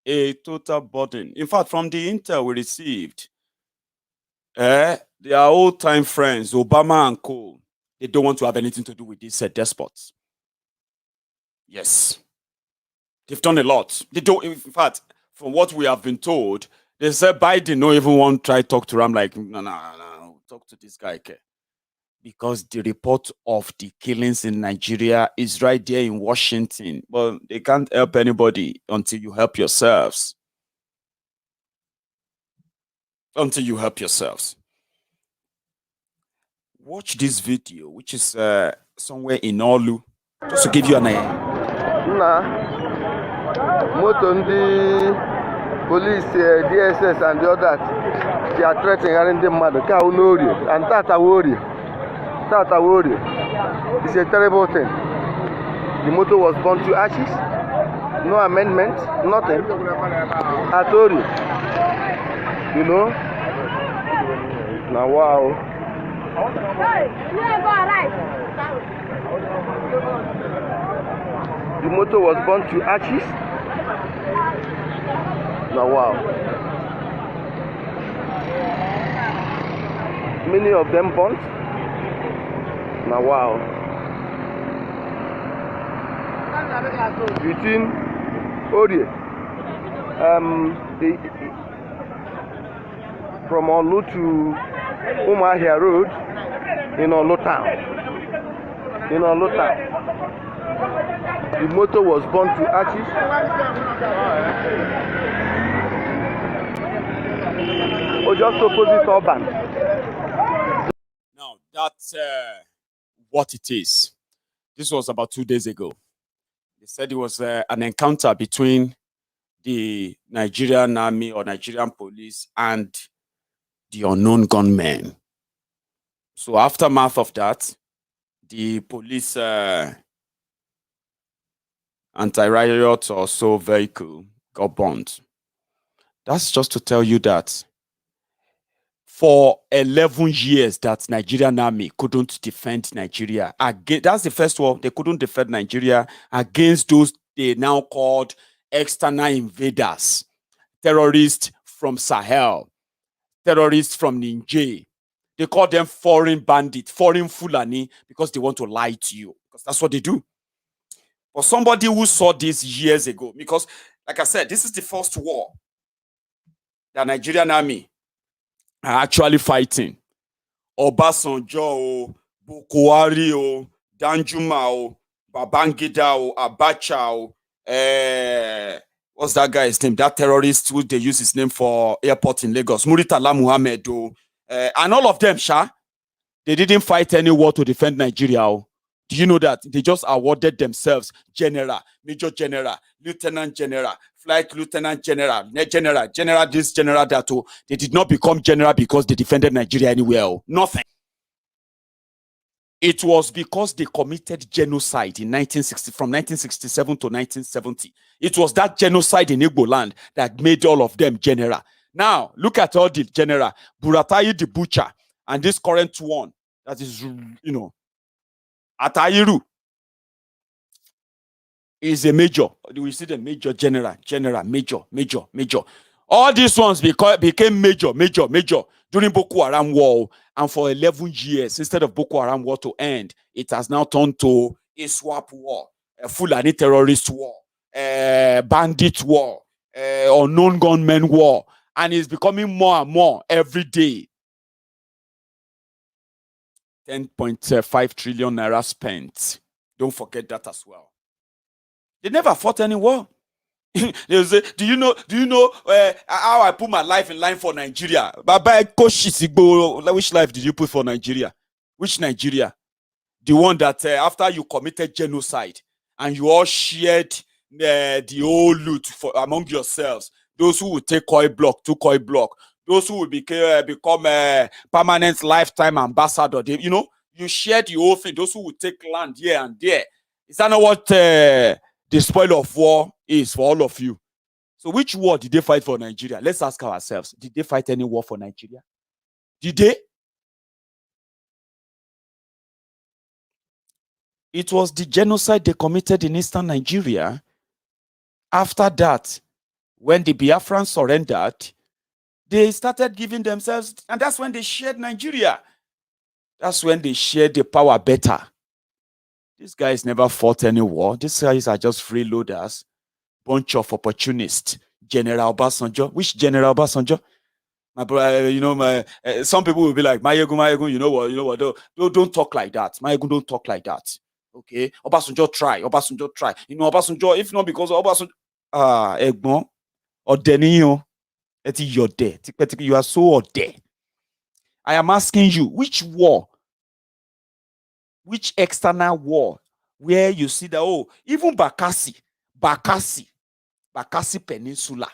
a total burden. In fact, from the intel we received, their old-time friends, Obama and co, they don't want to have anything to do with these despots. Yes. They've done a lot. They don't, in fact, from what we have been told, they said Biden don't even want to try to talk to him like, no, talk to this guy. Okay? Because the report of the killings in Nigeria is right there in Washington. Well, they can't help anybody until you help yourselves. until you help yourselves. Watch this video, which is somewhere in Olu, just to give you an idea. Police, DSS, and the others, they are threatening the mother. And Tata worry. It's a terrible thing. The motor was burned to ashes. No amendment, nothing. I told you. You know? Now, wow. The motor was burned to ashes. Now, wow. Many of them burnt. Now, wow. Between Odie, from Olu to Umahia Road in Olu town. The motor was burnt to ashes. Or just opposite Urban. Now, that's what it is. This was about 2 days ago. They said it was an encounter between the Nigerian army or Nigerian police and the unknown gunmen. So aftermath of that, the police anti-riot or so vehicle got burned. That's just to tell you that for 11 years that Nigerian army couldn't defend Nigeria. That's the first war. They couldn't defend Nigeria against those they now called external invaders, terrorists from Sahel, terrorists from Niger. They call them foreign bandits, foreign Fulani, because they want to lie to you. Because that's what they do. For somebody who saw this years ago, because, like I said, this is the first war the Nigerian army are actually fighting. Obasanjo, Boko Haram, Danjuma, Babangida, Abacha, what's that guy's name? That terrorist who they use his name for airport in Lagos, Muritala Muhammad, and all of them, they didn't fight any war to defend Nigeria. Do you know that? They just awarded themselves general, major general, lieutenant general, flight lieutenant general, general this, general that. They did not become general because they defended Nigeria anywhere. Nothing. It was because they committed genocide in 1960, from 1967 to 1970. It was that genocide in Igbo land that made all of them general. Now, look at all the general. Buratai the butcher and this current one that is, Atayiru is a major. We see the major, general, major. All these ones became major during Boko Haram war. And for 11 years, instead of Boko Haram war to end, it has now turned to a swap war, a Fulani terrorist war, a bandit war, unknown gunmen war. And it's becoming more and more every day. 10.5 trillion naira spent. Don't forget that as well. They never fought any war. They say, do you know how I put my life in line for Nigeria? Which life did you put for Nigeria? Which Nigeria? The one that after you committed genocide and you all shared the whole loot among yourselves. Those who will take Koi block, to Koi block. Those who will become permanent lifetime ambassador. You shared the whole thing. Those who will take land here and there. Is that not what the spoil of war is for all of you? So which war did they fight for Nigeria? Let's ask ourselves. Did they fight any war for Nigeria? Did they? It was the genocide they committed in eastern Nigeria. After that, when the Biafrans surrendered, they started giving themselves, and that's when they shared Nigeria. That's when they shared the power better. These guys never fought any war. These guys are just freeloaders, bunch of opportunists. General Obasanjo. Which General Obasanjo? My brother, some people will be like, Maiyegun, you know what? Don't talk like that. Maiyegun, don't talk like that. Okay, Obasanjo try. Obasanjo, if not because of Obasanjo, Egbon or Denio, You are so there. I am asking you, which war, which external war, where you see that, even Bakassi Peninsula,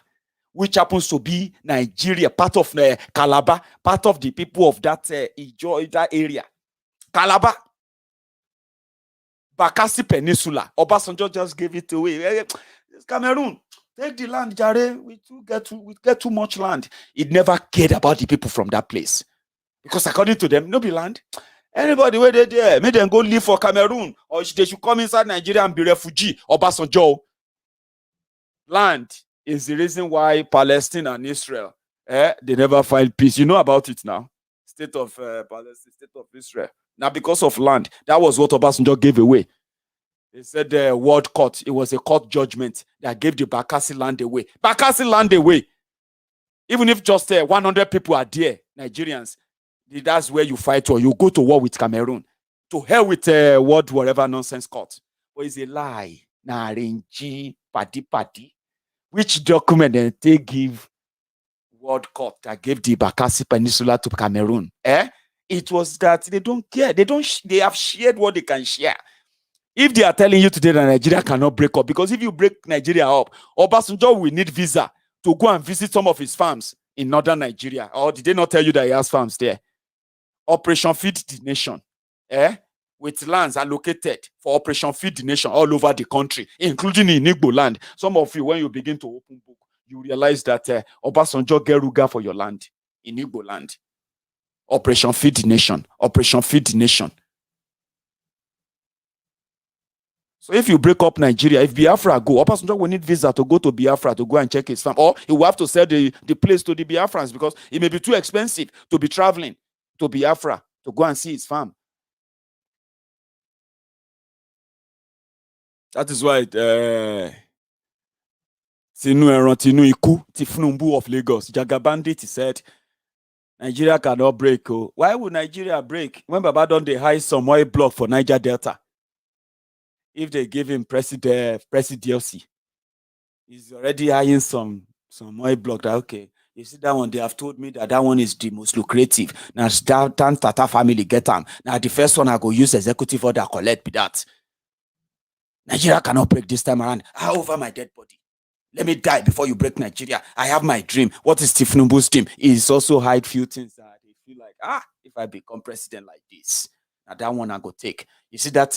which happens to be Nigeria, part of Calabar, part of the people of that that area. Calabar, Bakassi Peninsula. Obasanjo just gave it away. Cameroon, take the land, Jare. We get too much land. It never cared about the people from that place. Because according to them, no be land. Anybody where they there, make them go live for Cameroon, or they should come inside Nigeria and be refugee. Obasanjo. Land is the reason why Palestine and Israel, they never find peace. You know about it now. State of Palestine, state of Israel. Now because of land, that was what Obasanjo gave away. They said the world court, it was a court judgment that gave the Bakassi land away. Bakassi land away. Even if just 100 people are there, Nigerians, that's where you fight or you go to war with Cameroon. To hell with whatever nonsense court. But it's a lie. Narenji, padi. Which document then they give World Court that gave the Bakassi Peninsula to Cameroon? It was that they don't care. They have shared what they can share. If they are telling you today that Nigeria cannot break up, because if you break Nigeria up, Obasanjo will need visa to go and visit some of his farms in northern Nigeria. Or did they not tell you that he has farms there? Operation Feed the Nation, with lands allocated for Operation Feed the Nation all over the country, including in Igbo land. Some of you, when you begin to open book, you realize that Obasanjo get ruga for your land in Igbo land. Operation Feed the Nation, Operation Feed the Nation. So if you break up Nigeria, if Biafra go, Obasanjo will need visa to go to Biafra to go and check his farm, or he will have to sell the place to the Biafrans because it may be too expensive to be traveling to Biafra to go and see his farm. That is why Tinu Iku, Tifnumbu of Lagos, Jaga Bandits said, Nigeria cannot break. Why would Nigeria break? When Baba done they hide some oil block for Niger Delta, if they give him presidency, he's already eyeing some oil block. That okay, you see that one? They have told me that one is the most lucrative. Now Tata family get them. Now the first one I go use executive order collect be that. Nigeria cannot break this time around. Over my dead body. Let me die before you break Nigeria. I have my dream. What is Tifnumbu's dream? Is also hide few things that they feel like, if I become president like this, now that one I go take. You see that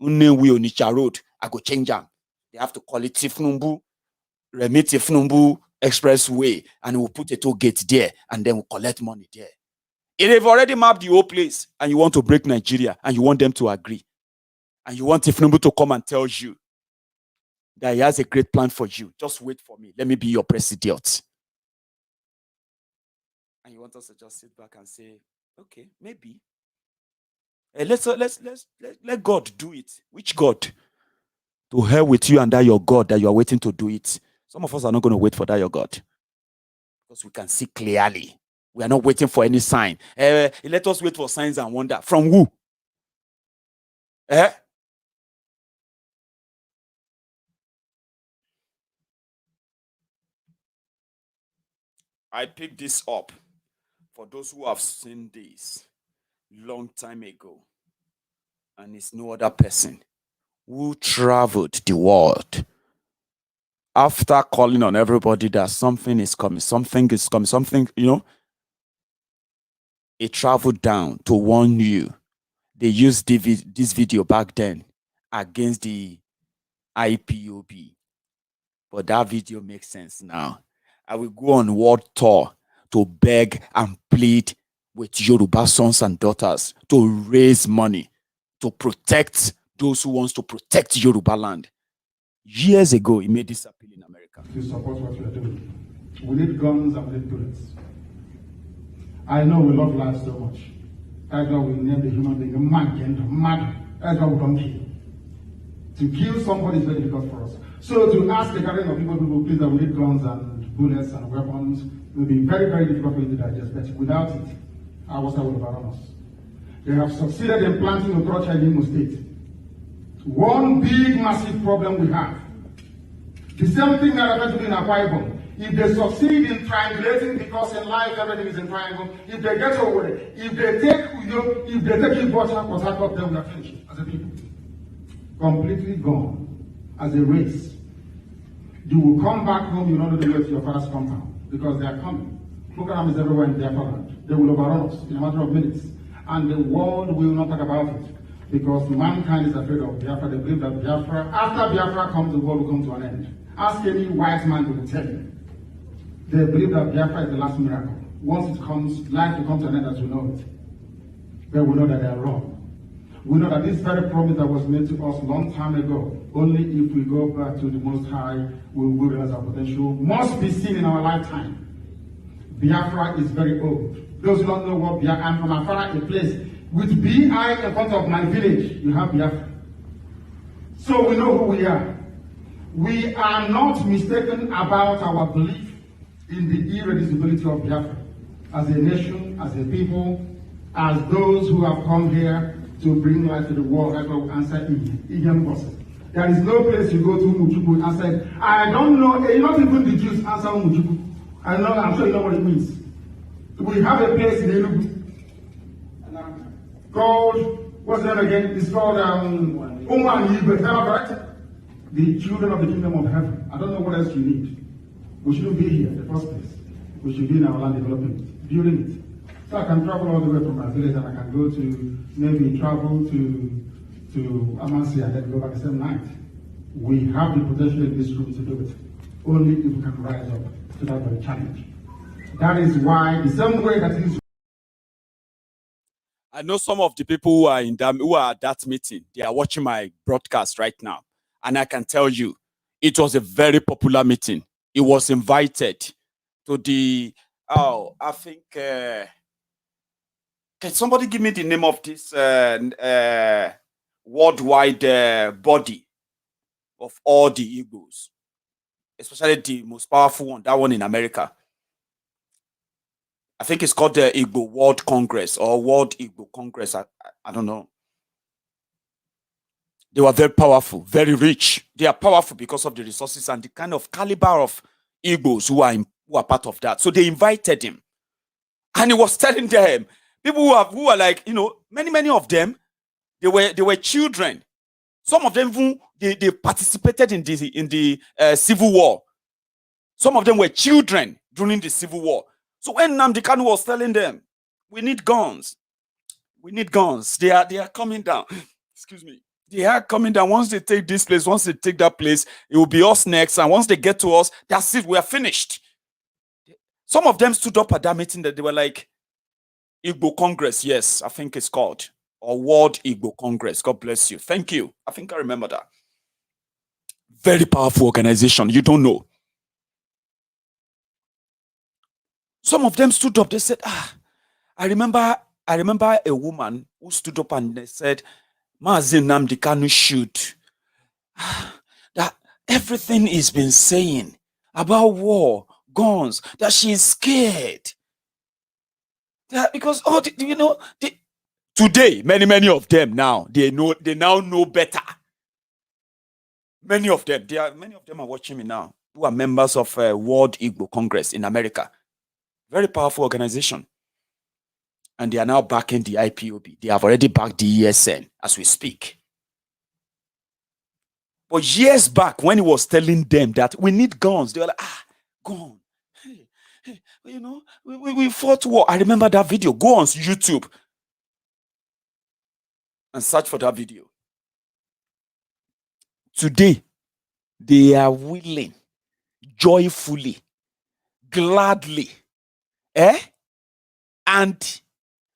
Unewi Onitsha Road, I go change them. They have to call it Tifnumbu, Remit Tifnumbu Expressway, and we'll put a toll gate there, and then we'll collect money there. If they've already mapped the whole place, and you want to break Nigeria, and you want them to agree, and you want Tifnumbu to come and tell you that he has a great plan for you, just wait for me. Let me be your president. And you want us to just sit back and say, okay, maybe. Let God do it. Which God? To hell with you and that your God that you are waiting to do it. Some of us are not going to wait for that your God. Because we can see clearly. We are not waiting for any sign. Let us wait for signs and wonder. From who? I picked this up for those who have seen this long time ago. And it's no other person who traveled the world after calling on everybody that something is coming, he traveled down to warn you. They used this video back then against the IPOB. But that video makes sense now. I will go on world tour to beg and plead with Yoruba sons and daughters to raise money to protect those who wants to protect Yoruba land. Years ago, he made this appeal in America. To support what we are doing. We need guns and we need bullets. I know we love life so much. That's why we name the human being a mad. That's why we don't kill. To kill somebody is very difficult for us. So to ask the gathering of people, please, that we need guns and bullets and weapons, will be very, very difficult for you to digest. But without it, our side will overrun us. They have succeeded in planting a culture in Imo State. One big, massive problem we have. The same thing that happened to me in Akwa Ibom. If they succeed in triangulating, because in life everything is in triangle, if they get over it, if they take Port-Harcourt, then we are finished as a people. Completely gone as a race. You will come back home, you know the way to your father's compound, because they are coming. Boko Haram is everywhere in Biafra land. They will overrun us in a matter of minutes. And the world will not talk about it, because mankind is afraid of Biafra. They believe that Biafra, after Biafra comes, the world will come to an end. Ask any wise man, they will tell you. They believe that Biafra is the last miracle. Once it comes, life will come to an end as we know it. But we know that they are wrong. We know that this very promise that was made to us a long time ago, only if we go back to the Most High, we will realize our potential must be seen in our lifetime. Biafra is very old. Those who don't know what Biafra, I'm from Afara, a place with B-I in front of my village, you have Biafra. So we know who we are. We are not mistaken about our belief in the irreducibility of Biafra as a nation, as a people, as those who have come here to bring life to the world. That's what we answer Igem gospel. There is no place you go to Mujubu and say, I don't know, not even the Jews answer Mujubu. I'm sure you know what it means. We have a place in Enugu called, what's the name again? It's called Unmasking. The children of the kingdom of heaven. I don't know what else you need. We shouldn't be here in the first place. We should be in our land development, building it. So I can travel all the way from my village and I can go to, maybe travel to Amansi and then go back the same night. We have the potential in this room to do it. Only if we can rise up to that very challenge. That is why the same way that is. I know some of the people who are who are at that meeting, they are watching my broadcast right now. And I can tell you, it was a very popular meeting. It was invited to the, I think, can somebody give me the name of this worldwide body of all the Igbos, especially the most powerful one, that one in America. I think it's called the Igbo World Congress or World Igbo Congress. I don't know. They were very powerful, very rich. They are powerful because of the resources and the kind of caliber of Igbos who are part of that. So they invited him. And he was telling them, people who are like, you know, many of them, they were children. Some of them, they participated in the Civil War. Some of them were children during the Civil War. So when Nnamdi Kanu was telling them, we need guns. We need guns. They are coming down. Excuse me. They are coming down. Once they take this place, once they take that place, it will be us next. And once they get to us, that's it. We are finished. Some of them stood up at that meeting that they were like, Igbo Congress, yes, I think it's called. Or World Igbo Congress. God bless you. Thank you. I think I remember that. Very powerful organization. You don't know. Some of them stood up. They said, I remember a woman who stood up and they said, Mazi Nnamdi Kanu should. That everything he's been saying about war, guns, that she's scared. That because today, many of them now, they now know better. Many of them are watching me now, who are members of World Igbo Congress in America. Very powerful organization. And they are now backing the IPOB. They have already backed the ESN as we speak. But years back, when he was telling them that we need guns, they were like, gun. Hey, you know, we fought war. I remember that video. Go on YouTube and search for that video. Today, they are willing, joyfully, gladly, and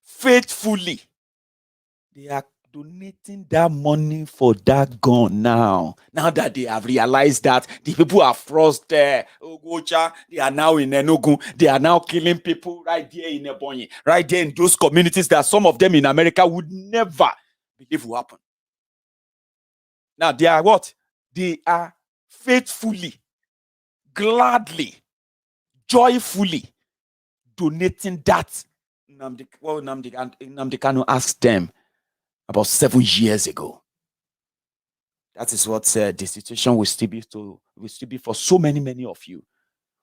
faithfully, they are donating that money for that gun now. Now that they have realized that the people are frost there, Ogocha, they are now in Enugu, they are now killing people right there in Ebonyi, right there in those communities that some of them in America would never believe will happen. Now they are what? They are faithfully, gladly, joyfully donating that. Nnamdi Kanu asked them about 7 years ago. That is what the situation will still be for so many of you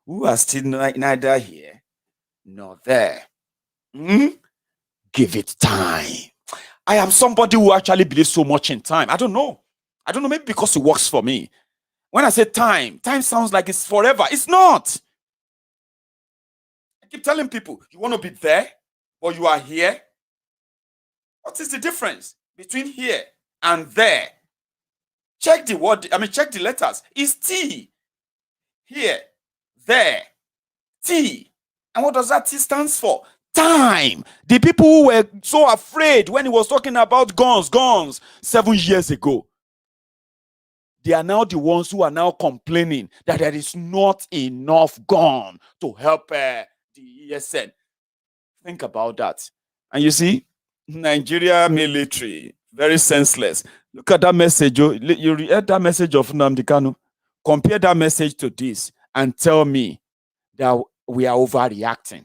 who are still neither here nor there. Give it time. I am somebody who actually believes so much in time. I don't know. Maybe because it works for me. When I say time sounds like it's forever. It's not. I keep telling people, you want to be there, or you are here. What is the difference between here and there? Check the word, check the letters. It's T. Here, there, T. And what does that T stands for? Time. The people who were so afraid when he was talking about guns 7 years ago, they are now the ones who are now complaining that there is not enough gun to help the ESN. Think about that. And you see, Nigeria military, very senseless. Look at that message. You read that message of Nnamdi Kanu. Compare that message to this and tell me that we are overreacting.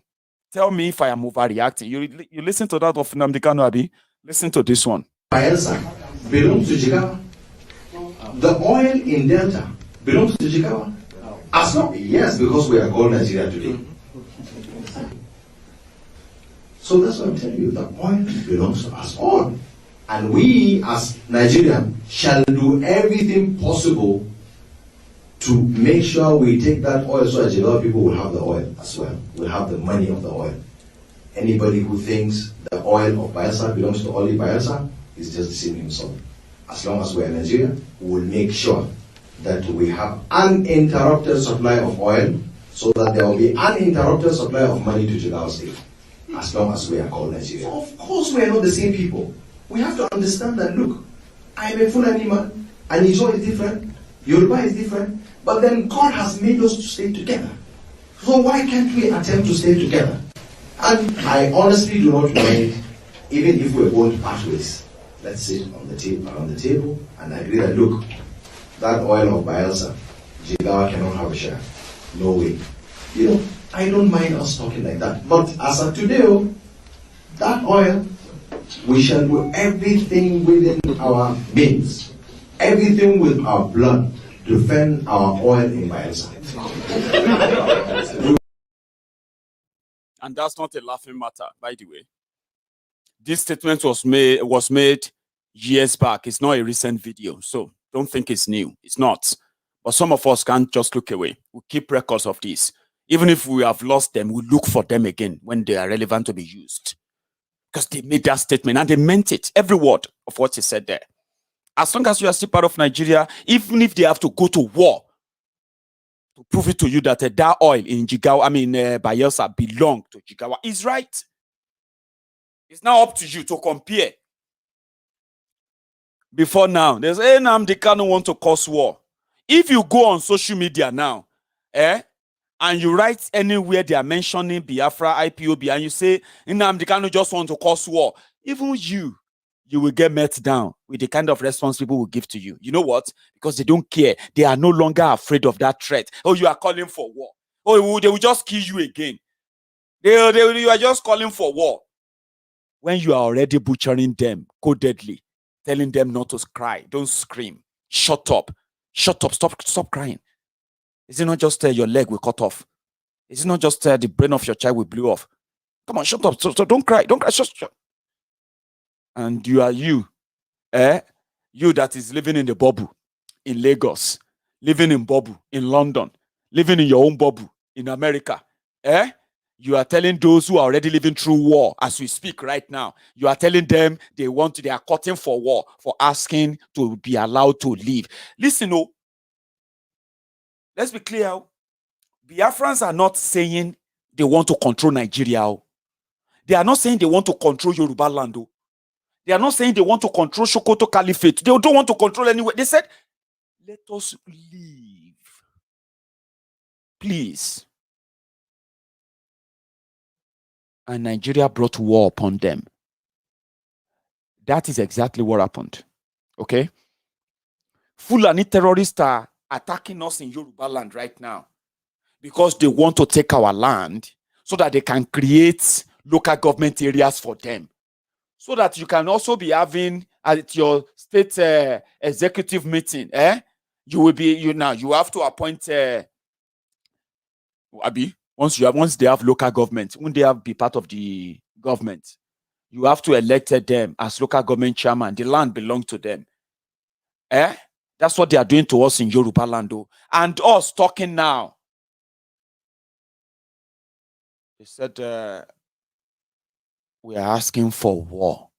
Tell me if I am overreacting. You listen to that of Nnamdi Kanu, Abi? Listen to this one. Bayelsa belongs to Jigawa. The oil in Delta belongs to Jigawa. As long, yes, because we are called Nigeria today. So that's what I'm telling you. The oil belongs to us all. And we, as Nigerians, shall do everything possible to make sure we take that oil so that a lot of people will have the oil as well. Will have the money of the oil. Anybody who thinks the oil of Bayelsa belongs to only Bayelsa is just deceiving himself. As long as we are in Nigeria, we will make sure that we have uninterrupted supply of oil so that there will be uninterrupted supply of money to Jigawa State. As long as we are called Nigeria. So of course we are not the same people. We have to understand that, look, I am a Fulani man, and Izo is different, Yoruba is different, but then God has made us to stay together. So why can't we attempt to stay together? And I honestly do not mind, even if we're going to part ways. Let's sit on the table, around the table, and agree that, look, that oil of Bayelsa, Jigawa cannot have a share. No way. You know, I don't mind us talking like that. But as of today, that oil, we shall do everything within our means, everything with our blood, to defend our oil in Bayelsa. And that's not a laughing matter, by the way. This statement was made years back. It's not a recent video, so don't think it's new. It's not. But some of us can't just look away. We keep records of this. Even if we have lost them, we look for them again when they are relevant to be used. Because they made that statement and they meant it. Every word of what he said there. As long as you are still part of Nigeria, even if they have to go to war to prove it to you that that oil in Jigawa, Bayelsa belong to Jigawa, is right. It's now up to you to compare. Before now, there's Nnamdi Kanu want to cause war. If you go on social media now, and you write anywhere they are mentioning Biafra, IPOB, and you say Nnamdi Kanu just want to cause war, even you will get met down with the kind of response people will give to you. You know what? Because they don't care. They are no longer afraid of that threat. Oh, you are calling for war. Oh, they will just kill you again. You are just calling for war. When you are already butchering them codedly, telling them not to cry, don't scream, shut up, stop crying. Is it not just your leg will cut off? Is it not just the brain of your child will blow off? Come on, shut up. So don't cry. Shut. And you are you that is living in the bubble in Lagos, living in bubble in London, living in your own bubble in America. You are telling those who are already living through war as we speak right now, you are telling them they are cutting for war, for asking to be allowed to leave. Listen, let's be clear. Biafrans are not saying they want to control Nigeria. They are not saying they want to control Yoruba land. They are not saying they want to control Sokoto Caliphate. They don't want to control anywhere. They said, let us leave. Please. And Nigeria brought war upon them. That is exactly what happened. Okay? Fulani terrorists are attacking us in Yoruba land right now because they want to take our land so that they can create local government areas for them. So that you can also be having at your state executive meeting, you have to appoint Abi, once they have local government, when they have be part of the government, you have to elect them as local government chairman. The land belongs to them. That's what they are doing to us in Yoruba land, though. And us talking now. They said we are asking for war.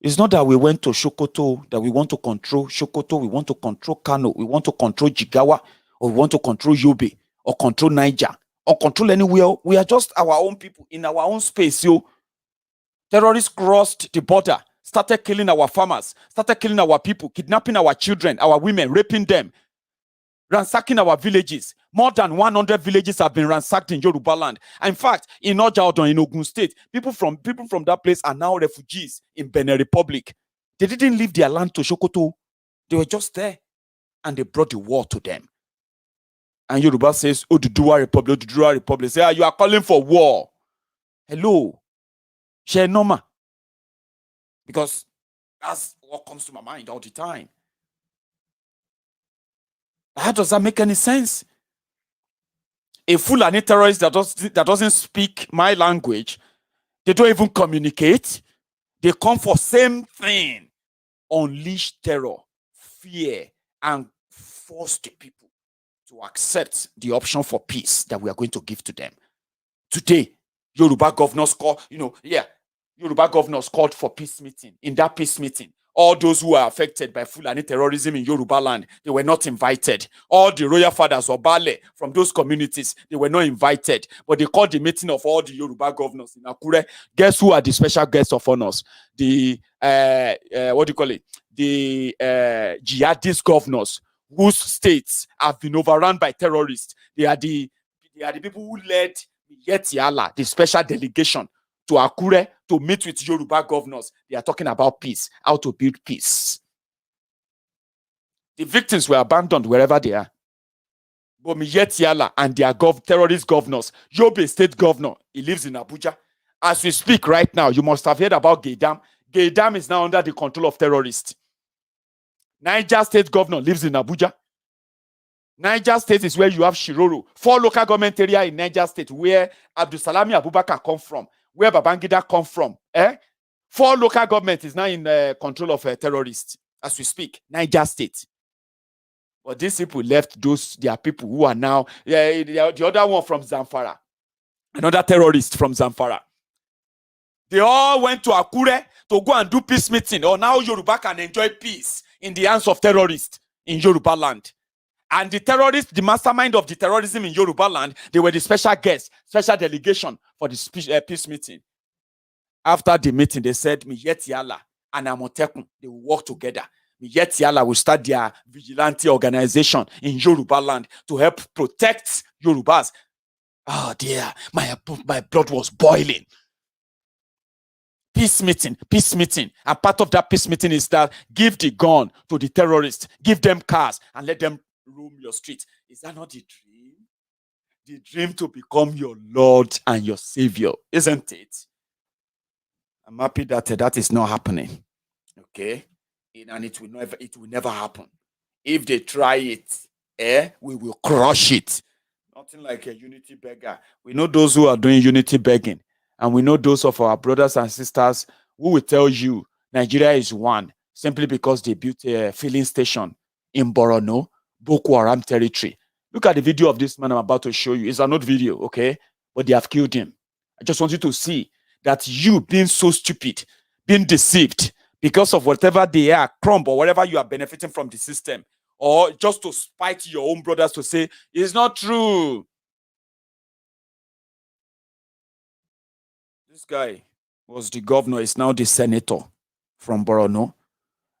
It's not that we went to Sokoto, that we want to control Sokoto, we want to control Kano, we want to control Jigawa, or we want to control Yobe, or control Niger, or control anywhere. We are just our own people in our own space, yo. Terrorists crossed the border, started killing our farmers, started killing our people, kidnapping our children, our women, raping them, ransacking our villages. More than 100 villages have been ransacked in Yoruba land. In fact, in Ojaodon, in Ogun State, people from that place are now refugees in Benin Republic. They didn't leave their land to Sokoto. They were just there, and they brought the war to them. And Yoruba says, Oduduwa Republic. Say, you are calling for war. Hello. Share normal. Because that's what comes to my mind all the time. How does that make any sense? A Fulani terrorist that doesn't speak my language, they don't even communicate. They come for same thing. Unleash terror, fear, and force the people to accept the option for peace that we are going to give to them. Today, Yoruba governors Yoruba governors called for peace meeting. In that peace meeting, all those who are affected by Fulani terrorism in Yoruba land, they were not invited. All the royal fathers or Bale from those communities, they were not invited. But they called the meeting of all the Yoruba governors in Akure. Guess who are the special guests of honors? The The jihadist governors whose states have been overrun by terrorists. They are the people who led Miyetti Allah, the special delegation, to Akure to meet with Yoruba governors. They are talking about peace, how to build peace. The victims were abandoned wherever they are. But Miyetti Allah and their terrorist governors, Yobe state governor, he lives in Abuja. As we speak right now, you must have heard about Gaydam. Gaydam is now under the control of terrorists. Niger state governor lives in Abuja. Niger state is where you have Shiroro. 4 local government areas in Niger state where Abdusalami Abubakar come from, where Babangida come from. 4 local government is now in control of terrorists as we speak. Niger state. But these people left their people who are now the other one from Zamfara, another terrorist from Zamfara. They all went to Akure to go and do peace meeting. Or now Yoruba can enjoy peace in the hands of terrorists in Yoruba land. And the terrorists, the mastermind of the terrorism in Yoruba land, they were the special guests, special delegation for the peace meeting. After the meeting, they said, Miyetti Allah and Amotekun, they will work together. Miyetti Allah will start their vigilante organization in Yoruba land to help protect Yorubas. Oh dear, my blood was boiling. Peace meeting. And part of that peace meeting is that give the gun to the terrorists, give them cars, and let them roam your street. Is that not the dream? The dream to become your Lord and your Savior, isn't it? I'm happy that that is not happening. Okay? And it will never happen. If they try it, we will crush it. Nothing like a unity beggar. We know those who are doing unity begging. And we know those of our brothers and sisters who will tell you Nigeria is one simply because they built a filling station in Borno, Boko Haram territory. Look at the video of this man I'm about to show you. It's an old video, okay? But they have killed him. I just want you to see that you being so stupid, being deceived because of whatever they are, crumb or whatever you are benefiting from the system, or just to spite your own brothers to say, it's not true. This guy was the governor, is now the senator from Borno.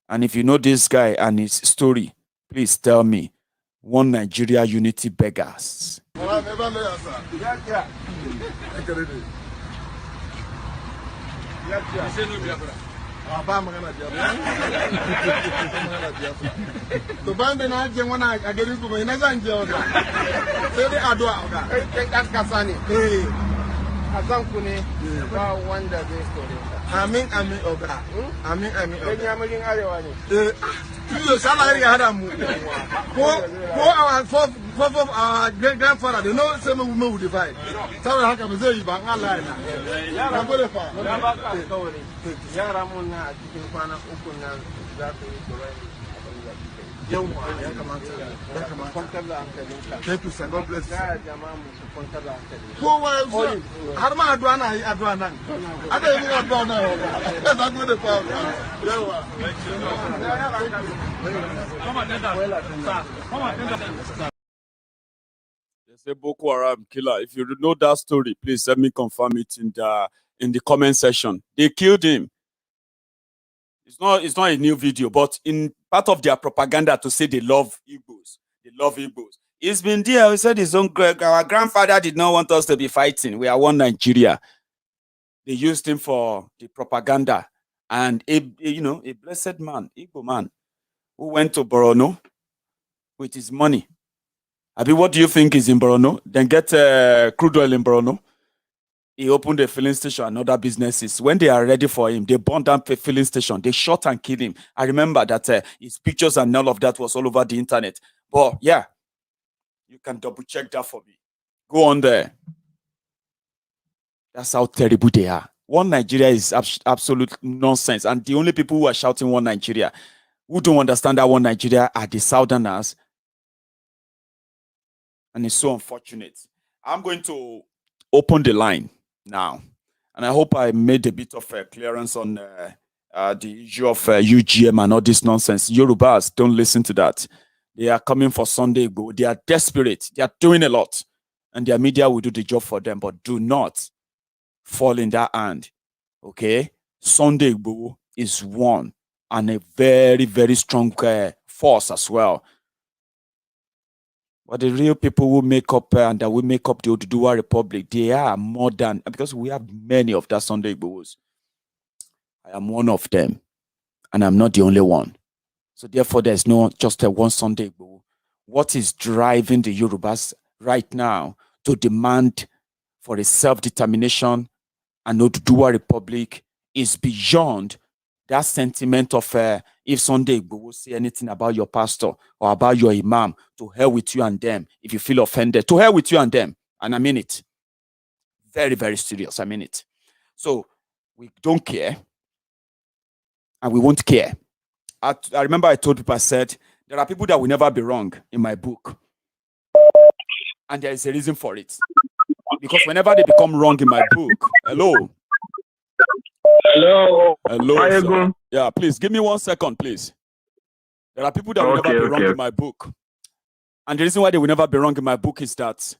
And if you know this guy and his story, please tell me. One Nigeria unity beggars. Azankuni, one that is story. Amin, Oga. Amin, Benjamin Ariwani. You salary Hadamu. For our great grandfather, they know some women will divide. Some of them say, you bang a line. Yaramuna, Tipana, Ukuna, that is thank you, sir. God bless you. They say Boko Haram killer. If you know that story, please let me confirm it in the comment section. They killed him. It's not a new video, but in part of their propaganda to say they love Igbos. They love Igbos. It's been there. We said our grandfather did not want us to be fighting. We are one Nigeria. They used him for the propaganda. And a blessed man, Igbo man, who went to Borono with his money. Abi, what do you think is in Borono? Then get crude oil in Borono. He opened a filling station and other businesses. When they are ready for him, they burned down the filling station. They shot and killed him. I remember that his pictures and all of that was all over the internet. But yeah, you can double check that for me. Go on there. That's how terrible they are. One Nigeria is absolute nonsense. And the only people who are shouting one Nigeria, who don't understand that one Nigeria, are the Southerners. And it's so unfortunate. I'm going to open the line now. And I hope I made a bit of clearance on the issue of UGM and all this nonsense. Yorubas, don't listen to that. They are coming for Sunday Igboho. They are desperate. They are doing a lot. And their media will do the job for them. But do not fall in that hand. Okay? Sunday Igboho is one. And a very, very strong force as well. But the real people who make up and that will make up the Oduduwa Republic, they are more than, because we have many of that Sunday Igbohos. I am one of them, and I'm not the only one. So therefore, there's no just a one Sunday Igboho. What is driving the Yorubas right now to demand for a self-determination and Oduduwa Republic is beyond that sentiment of if Sunday Igboho say anything about your pastor or about your imam, to hell with you and them. If you feel offended, to hell with you and them. And I mean it. Very, very serious. I mean it. So we don't care. And we won't care. I remember I told people, I said, there are people that will never be wrong in my book. And there is a reason for it. Because whenever they become wrong in my book, hello. Hello. Yeah, please give me 1 second, please. There are people that will never be wrong in my book. And the reason why they will never be wrong in my book is that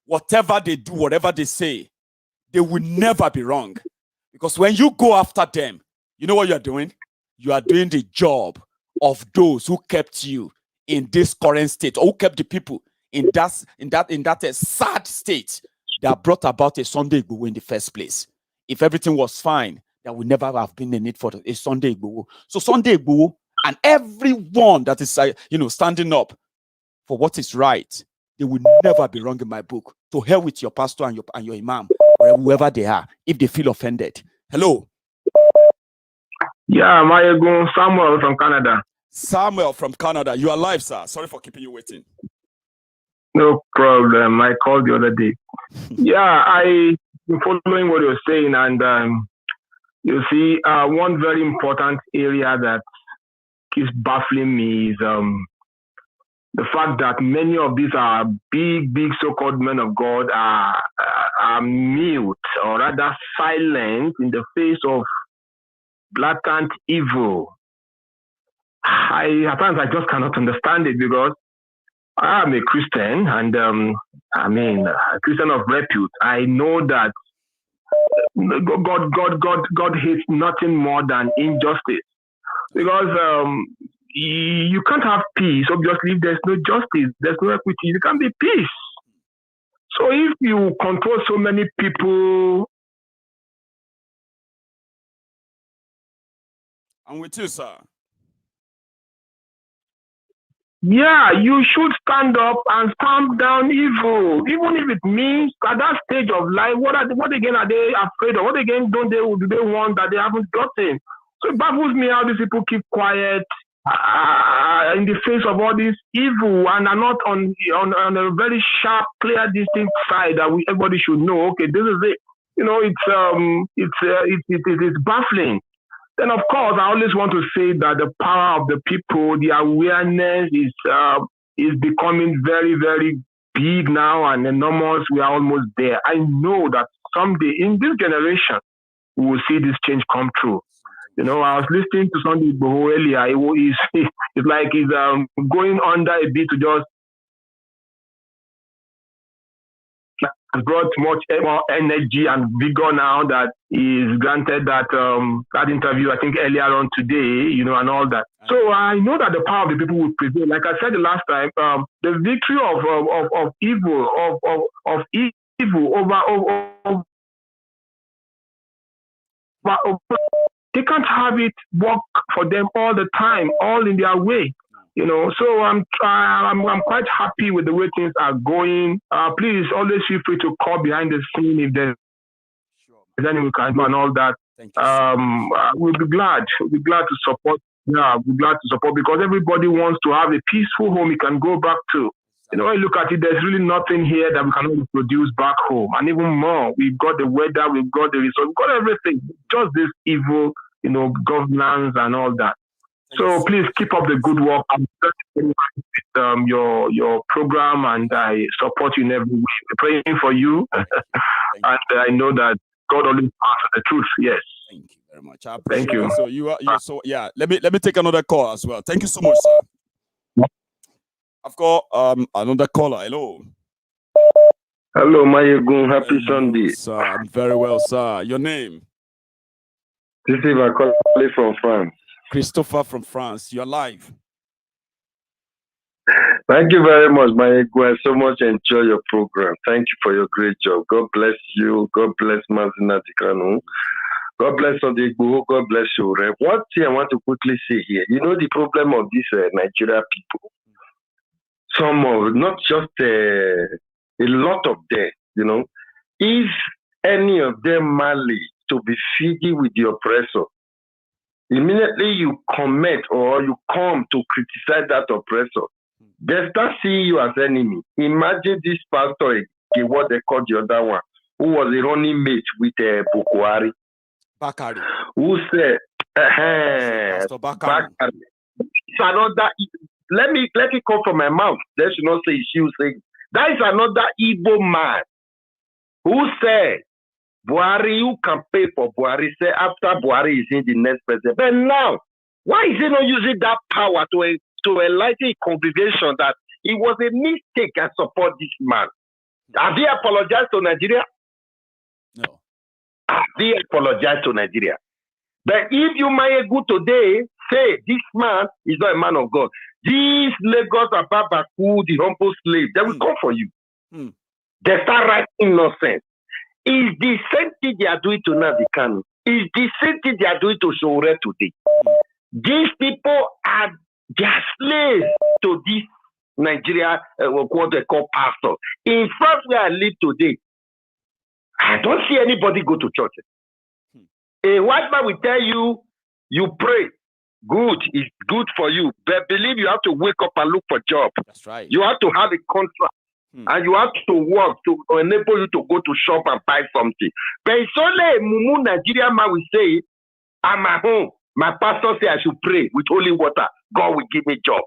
whatever they do, whatever they say, they will never be wrong. Because when you go after them, you know what you're doing? You are doing the job of those who kept you in this current state, or who kept the people in that sad state that brought about a Sunday Igboho in the first place. If everything was fine, there would never have been a need for a Sunday Igboho. So Sunday Igboho and everyone that is standing up for what is right, they will never be wrong in my book. To hell with your pastor and your imam, or whoever they are, if they feel offended. Hello. Yeah, Maiyegun Samuel from Canada. Samuel from Canada. You are live, sir. Sorry for keeping you waiting. No problem. I called the other day. Yeah, I've been following what you're saying, and you see, one very important area that keeps baffling me is the fact that many of these are big so-called men of God are mute, or rather silent, in the face of blatant evil. At times I just cannot understand it, because I am a Christian, and a Christian of repute. I know that God hates nothing more than injustice, because you can't have peace. Obviously, if there's no justice, there's no equity, there can't be peace. So if you control so many people, I'm with you, sir. yeah, you should stand up and stamp down evil, even if it means at that stage of life. What again are they afraid of? What again do they want that they haven't gotten? So it baffles me how these people keep quiet in the face of all this evil and are not on a very sharp, clear, distinct side that everybody should know. Okay, this is it. You know, it's baffling. Then, of course, I always want to say that the power of the people, the awareness is becoming very, very big now and enormous. We are almost there. I know that someday in this generation, we will see this change come true. You know, I was listening to Sunday Igboho earlier. It's like he's going under a bit to just brought much more energy and vigor now that is granted that interview, I think earlier on today, you know, and all that. So I know that the power of the people will prevail. Like I said the last time, the victory of evil over they can't have it work for them all the time, all in their way. You know, so I'm quite happy with the way things are going. Please always feel free to call behind the scene if there's anything we can do and all that. We'll be glad. We'll be glad to support. Yeah, we'll be glad to support because everybody wants to have a peaceful home he can go back to. You know, when you look at it, there's really nothing here that we cannot produce back home. And even more, we've got the weather, we've got the resource, we've got everything. Just this evil, you know, governance and all that. So please keep up the good work. I'm with your program, and I support you in every way. We're praying for you, and I know that God always answers the truth. Yes. Thank you very much. I appreciate Thank you. It. So you're so yeah. Let me take another call as well. Thank you so much, sir. I've got another caller. Hello. Hello, Maiyegun. Happy Sunday. Sir, I'm very well, sir. Your name? This is my colleague from France. Christopher from France. You're live. Thank you very much, Maiyegun. I so much enjoy your program. Thank you for your great job. God bless you. God bless Mazina Dikanu. God bless Sunday Igboho. God bless you. One thing I want to quickly say here. You know the problem of these Nigeria people. Some of, not just a lot of them, you know. If any of them marry to be feeding with the oppressor, immediately you comment or you come to criticize that oppressor, they start seeing you as enemy. Imagine this pastor, what they call the other one, who was a running mate with Boko Haram. Bakari. Who said, Bakari. It's another, let it come from my mouth. They should not say she will say. That is another evil man who said, Buhari, you can pay for Buhari, say after Buhari is in the next president. But now, why is he not using that power to enlighten a congregation that it was a mistake and support this man? Have he apologized to Nigeria? No. Have he apologized to Nigeria? But if you Maiyegun today say this man is not a man of God, these Lagos Ababaku, the humble slave, they will come for you. They start writing nonsense. Is the same thing they are doing to Nazikanu. Is the same thing they are doing to Shore today. These people are their slaves to this Nigeria, what they call pastors. In France, where I live today, I don't see anybody go to church. A white man will tell you, you pray. Good, it's good for you. But believe you have to wake up and look for a job. That's right. You have to have a contract. And you have to work to enable you to go to shop and buy something. But it's only a Mumu Nigerian man will say, I'm at home. My pastor say I should pray with holy water. God will give me job.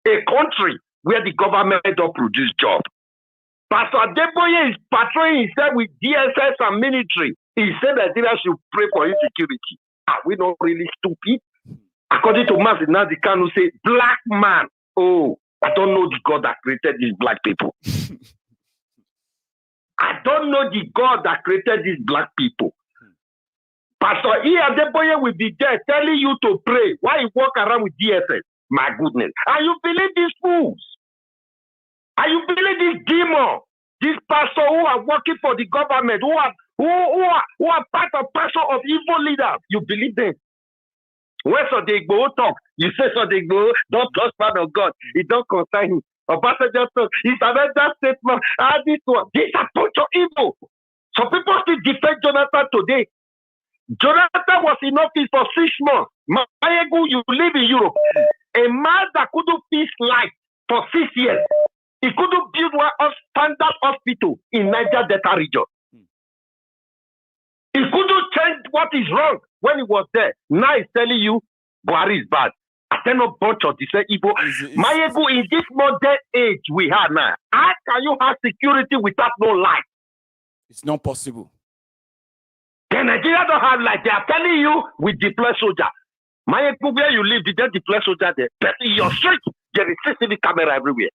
A country where the government don't produce job. Pastor Adeboye is patrolling himself with DSS and military. He said that Nigeria should pray for insecurity. Are we not really stupid? According to Mazina Dikanu say, black man. Oh, I don't know the God that created these black people. I don't know the God that created these black people. Pastor Adeboye will be there telling you to pray while you walk around with DSS. My goodness. And you believe these fools? And you believe these demons? These pastors who are working for the government, who are part of passion of evil leaders? You believe them? When Sunday Igboho talk, you say Sunday Igboho don't trust man of God. It don't concern him. Obasanjo talk, it's another statement. This one, this is a bunch of evil. Some people still defend Jonathan today. Jonathan was in office for 6 months. Maiyegun, you live in Europe. A man that couldn't fix life for 6 years. He couldn't build one standard hospital in Niger Delta region. He couldn't change what is wrong when he was there. Now he's telling you Buhari is bad. I tell no bunch of disabled. Maiyegun, in this modern age we have now, how can you have security without no light? It's not possible. The Nigeria don't have light. They are telling you we deploy soldier. Maiyegun, where you live, did they deploy soldier there? But in your street, there is CCTV camera everywhere.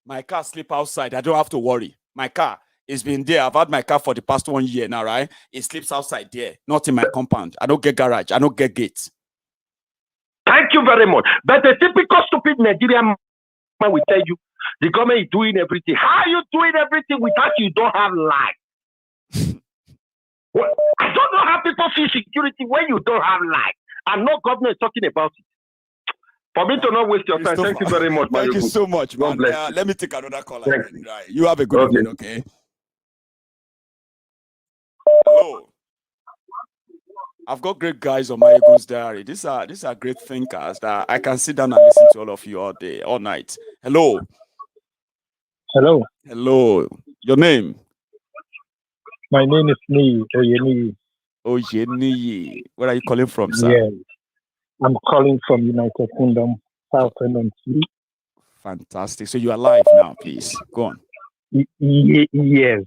My car sleep outside. I don't have to worry. My car has been there. I've had my car for the past 1 year now, right? It sleeps outside there, not in my compound. I don't get garage. I don't get gates. Thank you very much. But the typical stupid Nigerian man will tell you the government is doing everything. How are you doing everything without you don't have light? Well, I don't know how people feel security when you don't have light. And no government is talking about it. For me to not waste your time, thank you very much. Thank you so much, man. Let me take another call. Right. You have a good evening, okay? Hello. I've got great guys on Maiyegun's diary. These are great thinkers that I can sit down and listen to all of you all day, all night. Hello. Hello. Hello. Your name? My name is Oyeniyi. Oyeniyi. Where are you calling from, sir? Yes. I'm calling from United Kingdom, South London. Fantastic. So you are live now, please. Go on. Yes.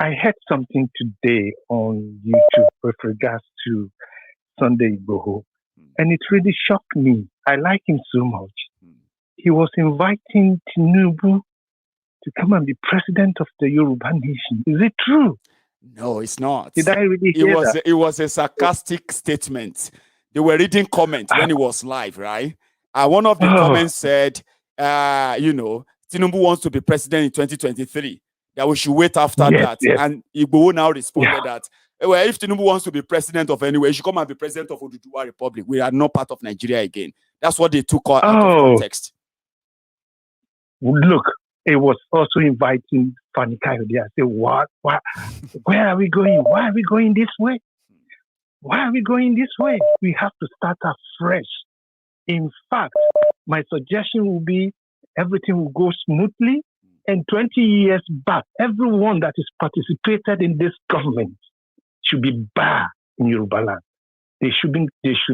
I heard something today on YouTube with regards to Sunday Igboho, and it really shocked me. I like him so much. He was inviting Tinubu to come and be president of the Yoruba nation. Is it true? No, it's not. Did I really hear that? It was a sarcastic statement. They were reading comments when it was live, right? One of the comments said, Tinubu wants to be president in 2023. That we should wait after that. Yes. And Igboho now responded that, well, if Tinubu wants to be president of anywhere, he should come and be president of Oduduwa Republic. We are not part of Nigeria again. That's what they took out of context. Look, it was also inviting Fani Kayode. I said, what? Where are we going? Why are we going this way? Why are we going this way? We have to start afresh. In fact, my suggestion will be everything will go smoothly. And 20 years back, everyone that is participated in this government should be barred in Yoruba land. They should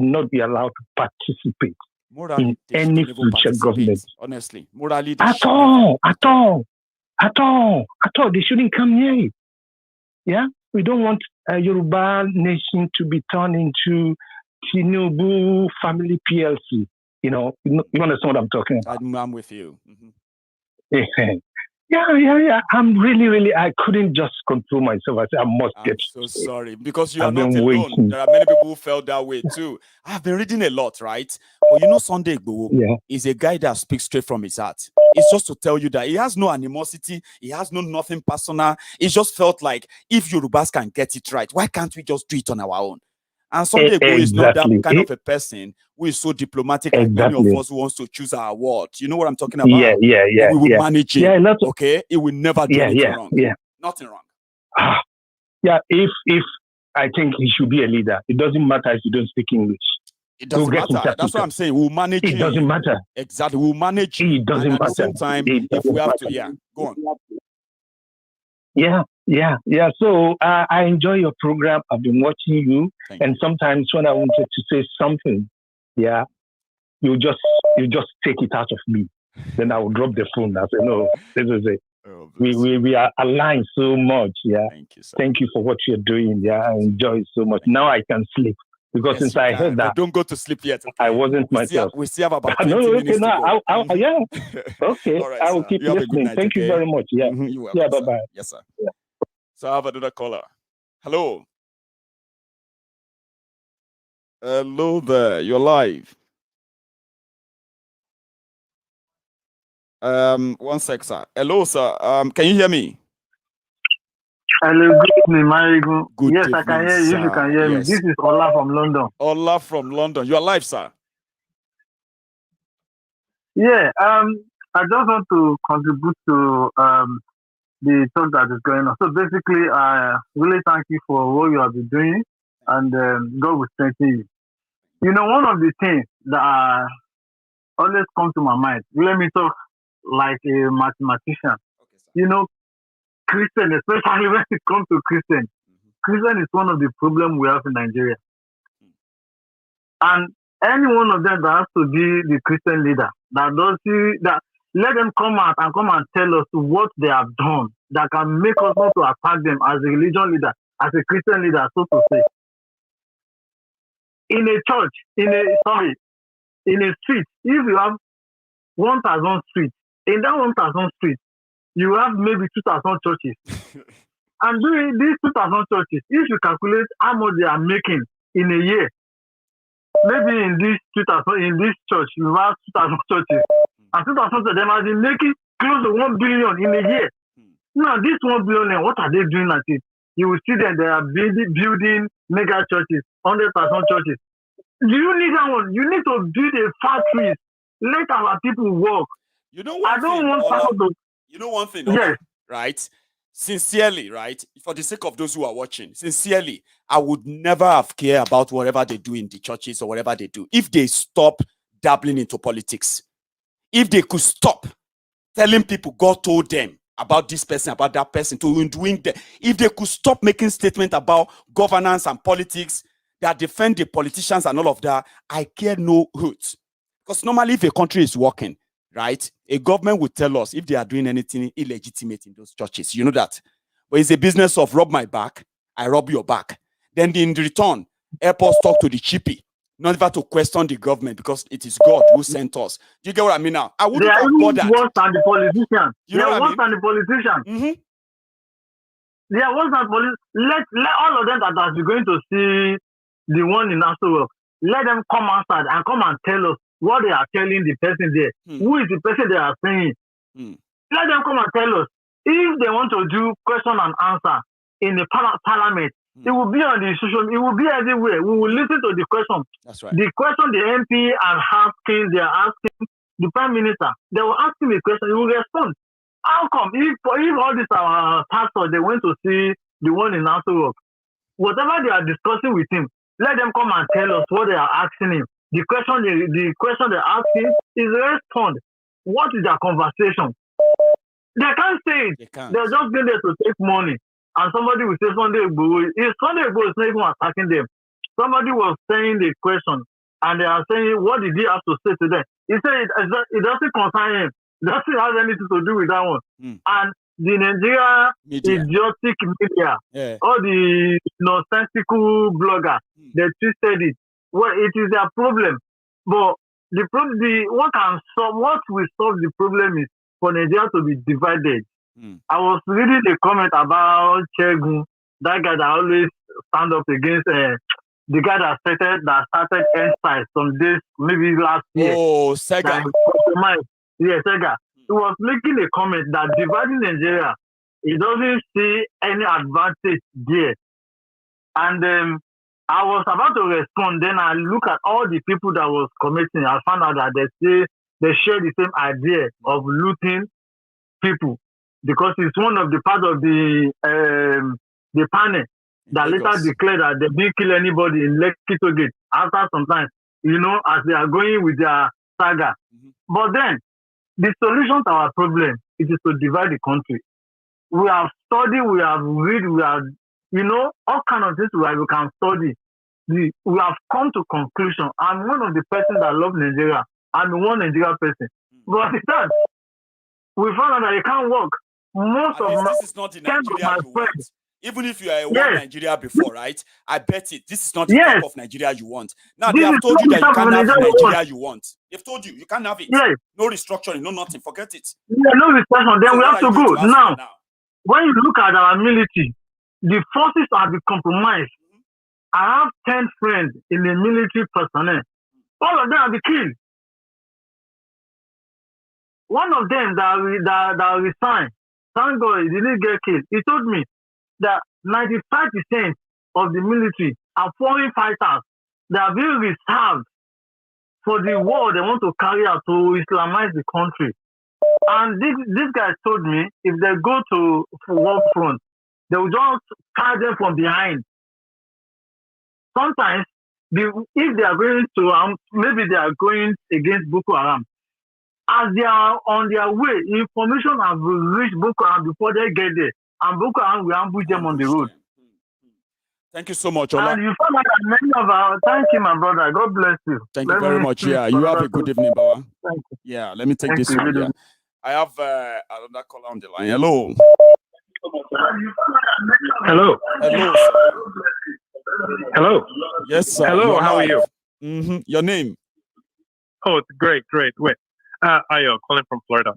not be allowed to participate in any future government. Honestly, morally, at all. They shouldn't come here. Yeah, we don't want a Yoruba nation to be turned into Tinubu family PLC. You understand what I'm talking about? I'm with you. Yeah. I'm really, I couldn't just control myself. I said, I must get. I'm so sorry, because you are not alone. Waiting. There are many people who felt that way too. I've been reading a lot, right? But Sunday Igboho is a guy that speaks straight from his heart. It's just to tell you that he has no animosity. He has nothing personal. It just felt like if Yorubas can get it right, why can't we just do it on our own? And Sunday Igboho is not that kind of a person who is so diplomatic like many of us who wants to choose our words. You know what I'm talking about? Yeah. We will manage it. Okay? It will never do anything wrong. Nothing wrong. If I think he should be a leader, it doesn't matter if you don't speak English. It doesn't matter. That's what I'm saying. We'll manage it. It doesn't matter. Exactly. We'll manage it. It doesn't matter. At the same time, if we have to, go on. Yeah. So I enjoy your program. I've been watching you, and sometimes when I wanted to say something, you just take it out of me. Then I will drop the phone. I say, no, this is it. We are aligned so much. Yeah. Thank you for what you're doing. Yeah, I enjoy it so much. Now I can sleep. Because since I heard that, but don't go to sleep yet. Okay? I wasn't myself. We still have about 20 minutes to go. Okay. Right, I will keep listening. Thank you very much. Yeah. Bye-bye. Yes, sir. Yeah. So I have another caller. Hello. Hello there. You're live. One sec, sir. Hello, sir. Can you hear me? Hello, good evening, Maiyegun. Good yes, evening, I can hear you. If you can hear me. Yes. This is Ola from London. Ola from London. You are live, sir. Yeah, I just want to contribute to the talk that is going on. So basically, I really thank you for what you have been doing, and God will strengthen you. You know, one of the things that always come to my mind, let me talk like a mathematician. You know, Christian, especially when it comes to Christian, Christian is one of the problems we have in Nigeria. And any one of them that has to be the Christian leader, that does see that, let them come out and tell us what they have done that can make us not to attack them as a religion leader, as a Christian leader, so to say. In a church, in a street, if you have 1,000 streets, in that 1,000 streets, you have maybe 2,000 churches. And during these 2,000 churches, if you calculate how much they are making in a year, maybe in this church, you have 2,000 churches. And 2,000 of them have been making close to 1 billion in a year. Now, this 1 billion, what are they doing at it? You will see that they are building mega churches, 100,000 churches. Do you need that one? You need to build a factory. Let our people work. You know one thing, yes. Right? Sincerely, right? For the sake of those who are watching, sincerely, I would never have cared about whatever they do in the churches or whatever they do. If they stop dabbling into politics, if they could stop telling people God told them about this person, about that person, to doing that, if they could stop making statements about governance and politics that defend the politicians and all of that, I care no hoot. Because normally if a country is working, right, a government would tell us if they are doing anything illegitimate in those churches. You know that. But it's a business of rob my back, I rob your back. Then in return, airports talk to the chippy, not even to question the government because it is God who sent us. Do you get what I mean now? I wouldn't have bothered. Worse than the politicians. You know what I mean? Than the politicians. They are worse than politicians. Let all of them that are going to see the one in Astro, let them come outside and come and tell us what they are telling the person there. Who is the person they are saying? Let them come and tell us. If they want to do question and answer in the parliament, it will be on the social, it will be everywhere. We will listen to the question. That's right. The question the MP are asking the Prime Minister, they will ask him a question, he will respond. How come? If all these pastors, they went to see the one in Astro, whatever they are discussing with him, let them come and tell us what they are asking him. The question they're asking is respond. What is their conversation? They can't say it. They're just going there to take money. And somebody will say Sunday Igboho. If Sunday Igboho is not even attacking them, somebody was saying the question and they are saying, what did he have to say to them? He said it doesn't concern him. It doesn't have anything to do with that one. And the Nigeria idiotic media, all the nonsensical bloggers, they twisted it. Well, it is their problem. But what will solve the problem is for Nigeria to be divided. I was reading a comment about Chegun, that guy that always stand up against the guy that started N-Side some days, maybe last year. Oh, Sega. Yeah, Sega. He was making a comment that dividing Nigeria, he doesn't see any advantage there. And I was about to respond, then I look at all the people that was committing. I found out that they share the same idea of looting people because it's one of the part of the panel that later declared that they didn't kill anybody in Lekki Gate after some time, as they are going with their saga. But then, the solution to our problem is to divide the country. We have studied, we have read, we have, all kind of things we can study. We have come to conclusion. I'm one of the persons that love Nigeria. I'm one Nigerian person. But that we found out that it can't work. This is not the Nigeria you want. Even if you are one Nigeria before, right? I bet this is not the type of Nigeria you want. Now, they have told you that you can't have the Nigeria you want. They've told you can't have it. No restructuring, no nothing. Forget it. Yeah, no restructuring. Then we have to go. Now, when you look at our military, the forces have been compromised. I have 10 friends in the military personnel. All of them have been killed. One of them that resigned, thank God he didn't get killed. He told me, that 95% of the military are foreign fighters that are being reserved for the war they want to carry out to Islamize the country. And this guy told me if they go to war front, they will just tie them from behind. Sometimes, if they are going to, maybe they are going against Boko Haram, as they are on their way, information has reached Boko Haram before they get there, and Boko Haram will ambush them on the road. Thank you so much, Ola. And you found out that many of our, thank you, my brother. God bless you. Thank you very much. Yeah, you have a good evening, Baba. Thank you. Yeah, let me take Thank this you. one. Yeah. I have another caller on the line. Hello. Hello. Hello, sir. Hello. Yes, sir. Hello, You're how are live. you? Your name? Oh, it's great. Wait. Ayo, calling from Florida.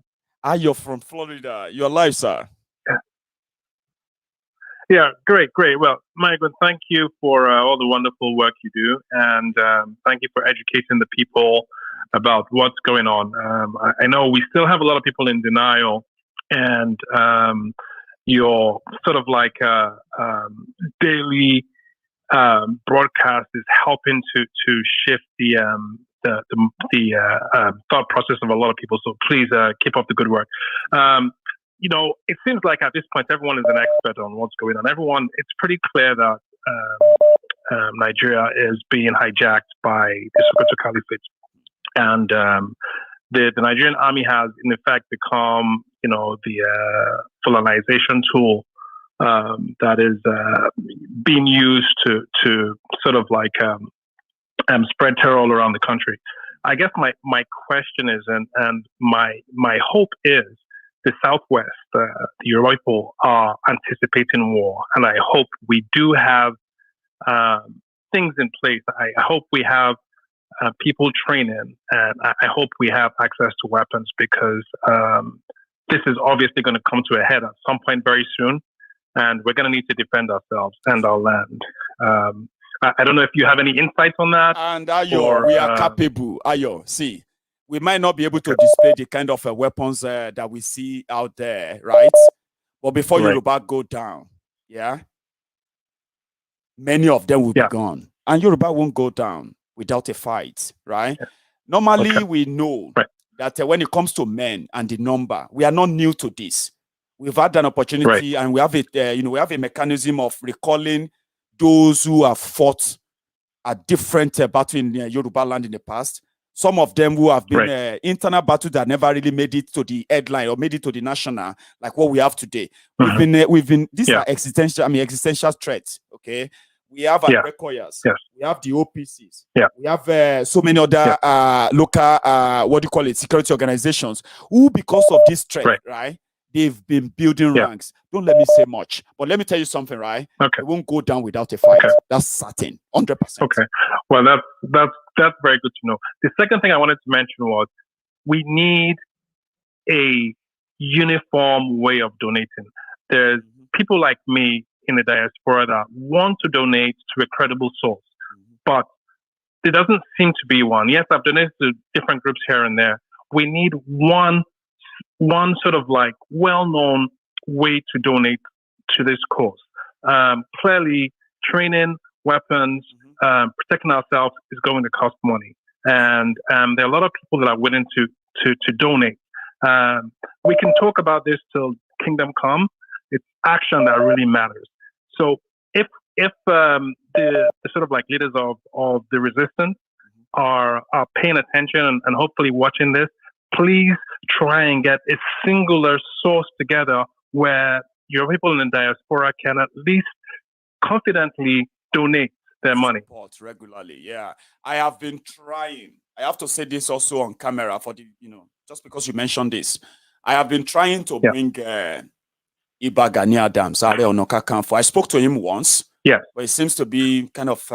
You're from Florida. You're live, sir. Yeah, great. Well, Maiyegun, thank you for all the wonderful work you do, and thank you for educating the people about what's going on. I know we still have a lot of people in denial, and your sort of like daily broadcast is helping to shift the thought process of a lot of people. So please keep up the good work. It seems like at this point everyone is an expert on what's going on. It's pretty clear that Nigeria is being hijacked by the Sokoto Caliphate, and the Nigerian army has in effect become, the colonization tool that is being used to sort of like spread terror all around the country. I guess my question is, and my hope is, the Southwest, the Yoruba people are anticipating war, and I hope we do have things in place. I hope we have people training, and I hope we have access to weapons, because this is obviously going to come to a head at some point very soon, and we're going to need to defend ourselves and our land. I don't know if you have any insights on that. And Ayo, we are capable. Ayo, see, we might not be able to display the kind of weapons that we see out there, right? But before Yoruba go down, many of them will be gone. And Yoruba won't go down without a fight, right? Normally, we know that when it comes to men and the number, we are not new to this. We've had an opportunity, and we have we have a mechanism of recalling those who have fought a different battle in Yoruba land in the past. Some of them who have been internal battles that never really made it to the headline or made it to the national, like what we have today. These are existential threats. Okay, we have our Rekoyas, we have the OPCs, we have so many other local, security organizations who, because of this threat, they've been building ranks. Don't let me say much, but let me tell you something, right? It won't go down without a fight. That's certain, 100%. Okay. Well, that's very good to know. The second thing I wanted to mention was we need a uniform way of donating. There's people like me in the diaspora that want to donate to a credible source, but there doesn't seem to be one. Yes, I've donated to different groups here and there. We need one sort of like well-known way to donate to this cause. Clearly, training, weapons, protecting ourselves is going to cost money, and there are a lot of people that are willing to donate. We can talk about this till kingdom come. It's action that really matters. So if the sort of like leaders of the resistance are paying attention and hopefully watching this, please try and get a singular source together where your people in the diaspora can at least confidently donate their money. Support regularly, yeah. I have been trying. I have to say this also on camera for the, just because you mentioned this. I have been trying to bring Iba Gani Adams, Are Onokakanfo. I spoke to him once. Yeah. But he seems to be kind of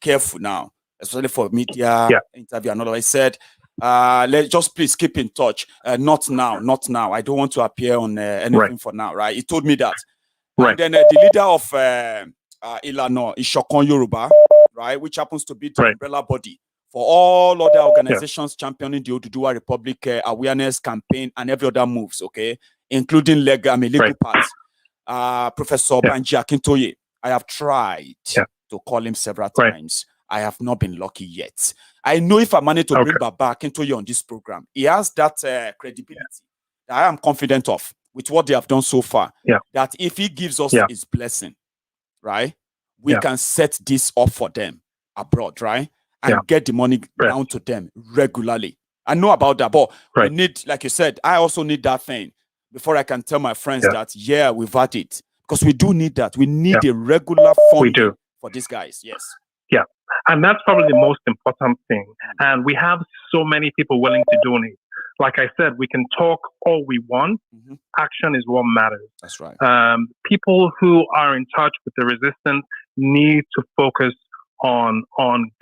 careful now, especially for media interview and all. I said, let's just please keep in touch. Not now. I don't want to appear on anything for now, right? He told me that. And then the leader of Ilano is Shokon Yoruba, right? Which happens to be the umbrella body for all other organizations championing the Oduduwa Republic awareness campaign and every other moves, okay? Including legal parts. Professor Banji Akintoye. I have tried to call him several times. I have not been lucky yet. I know if I manage to bring Baba Akintoye on this program, he has that credibility that I am confident of with what they have done so far. That if he gives us his blessing, right, we can set this up for them abroad, right, and get the money down to them regularly. I know about that, but we need, like you said, I also need that thing before I can tell my friends that, we've had it. Because we do need that. We need a regular funding for these guys. Yes. Yeah. And that's probably the most important thing. And we have so many people willing to donate. Like I said, we can talk all we want. Action is what matters. That's right. People who are in touch with the resistance need to focus on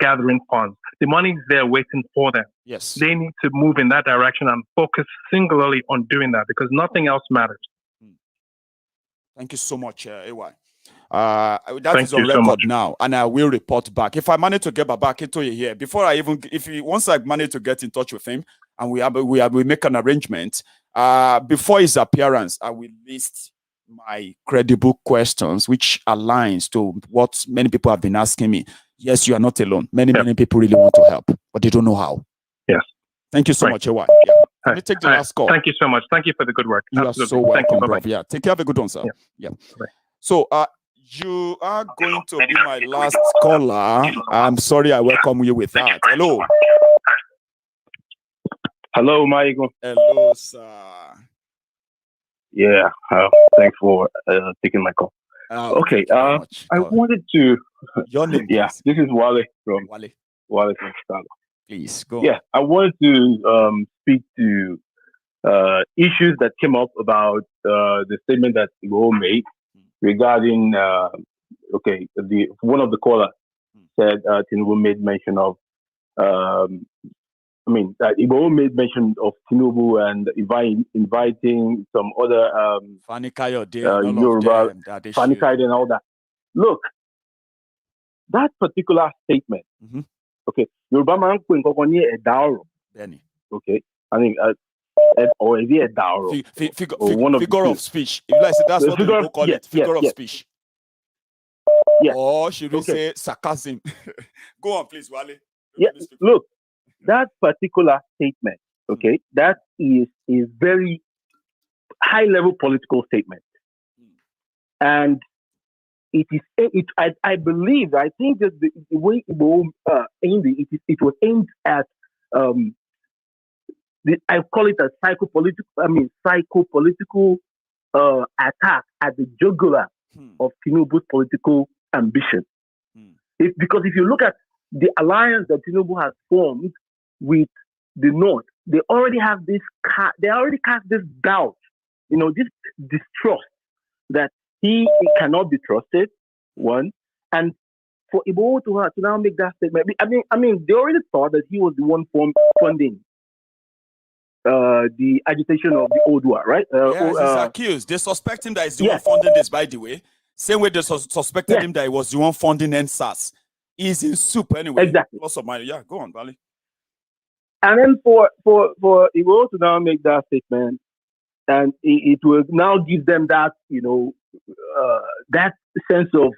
gathering funds. The money is there waiting for them. Yes. They need to move in that direction and focus singularly on doing that because nothing else matters. Thank you so much, AY. That is on record now, and I will report back. If I manage to get Baba Akintoye here, once I manage to get in touch with him, and we make an arrangement, before his appearance, I will list my credible questions, which aligns to what many people have been asking me. Yes, you are not alone. Many people really want to help, but they don't know how. Yes. Thank you so much, AY. Let me take the last call. Thank you so much. Thank you for the good work. You are so welcome, bro. Yeah, take care of a good one, sir. Yeah. So, you are going to be my last caller. I'm sorry I welcome you with that. Hello. Hello, Maiyegun. Hello, sir. Yeah, thanks for taking my call. Okay, I wanted to... Your name, this is Wale from Chicago. Please, go on. I wanted to speak to issues that came up about the statement that Igboho made regarding, one of the callers said Tinubu made mention of, Igboho made mention of Tinubu and inviting some other Yoruba, Fani Kayode and all that. Look, that particular statement, Yoruba man okay, I think, or is it a dauro? Figure of speech. If like that's what people call it, figure of speech. Yeah. Or should we say sarcasm? Go on, please, Wale. Yeah, look, that particular statement, that is a very high-level political statement. And I think that the way Igboho aimed it was aimed at I call it a psychopolitical attack at the jugular of Tinubu's political ambition. Because if you look at the alliance that Tinubu has formed with the North, they already have this. They already cast this doubt, this distrust that he cannot be trusted. One, and for Igboho to now make that statement, they already thought that he was the one funding the agitation of the Odua, right? He's accused. They suspect him that he's the one funding this, by the way. Same way they suspected him that he was the one funding NSAS. He's in soup anyway. Exactly. Lots of money. Yeah, go on, Bali. And then for Igboho to now make that statement, and it will now give them that, that sense of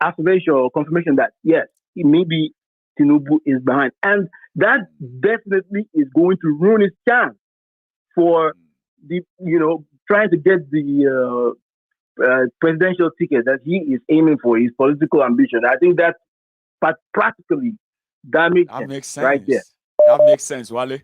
affirmation or confirmation that, yes, maybe Tinubu is behind. And that definitely is going to ruin his chance for the, trying to get the presidential ticket that he is aiming for, his political ambition. I think that practically that makes sense right there. That makes sense, Wale.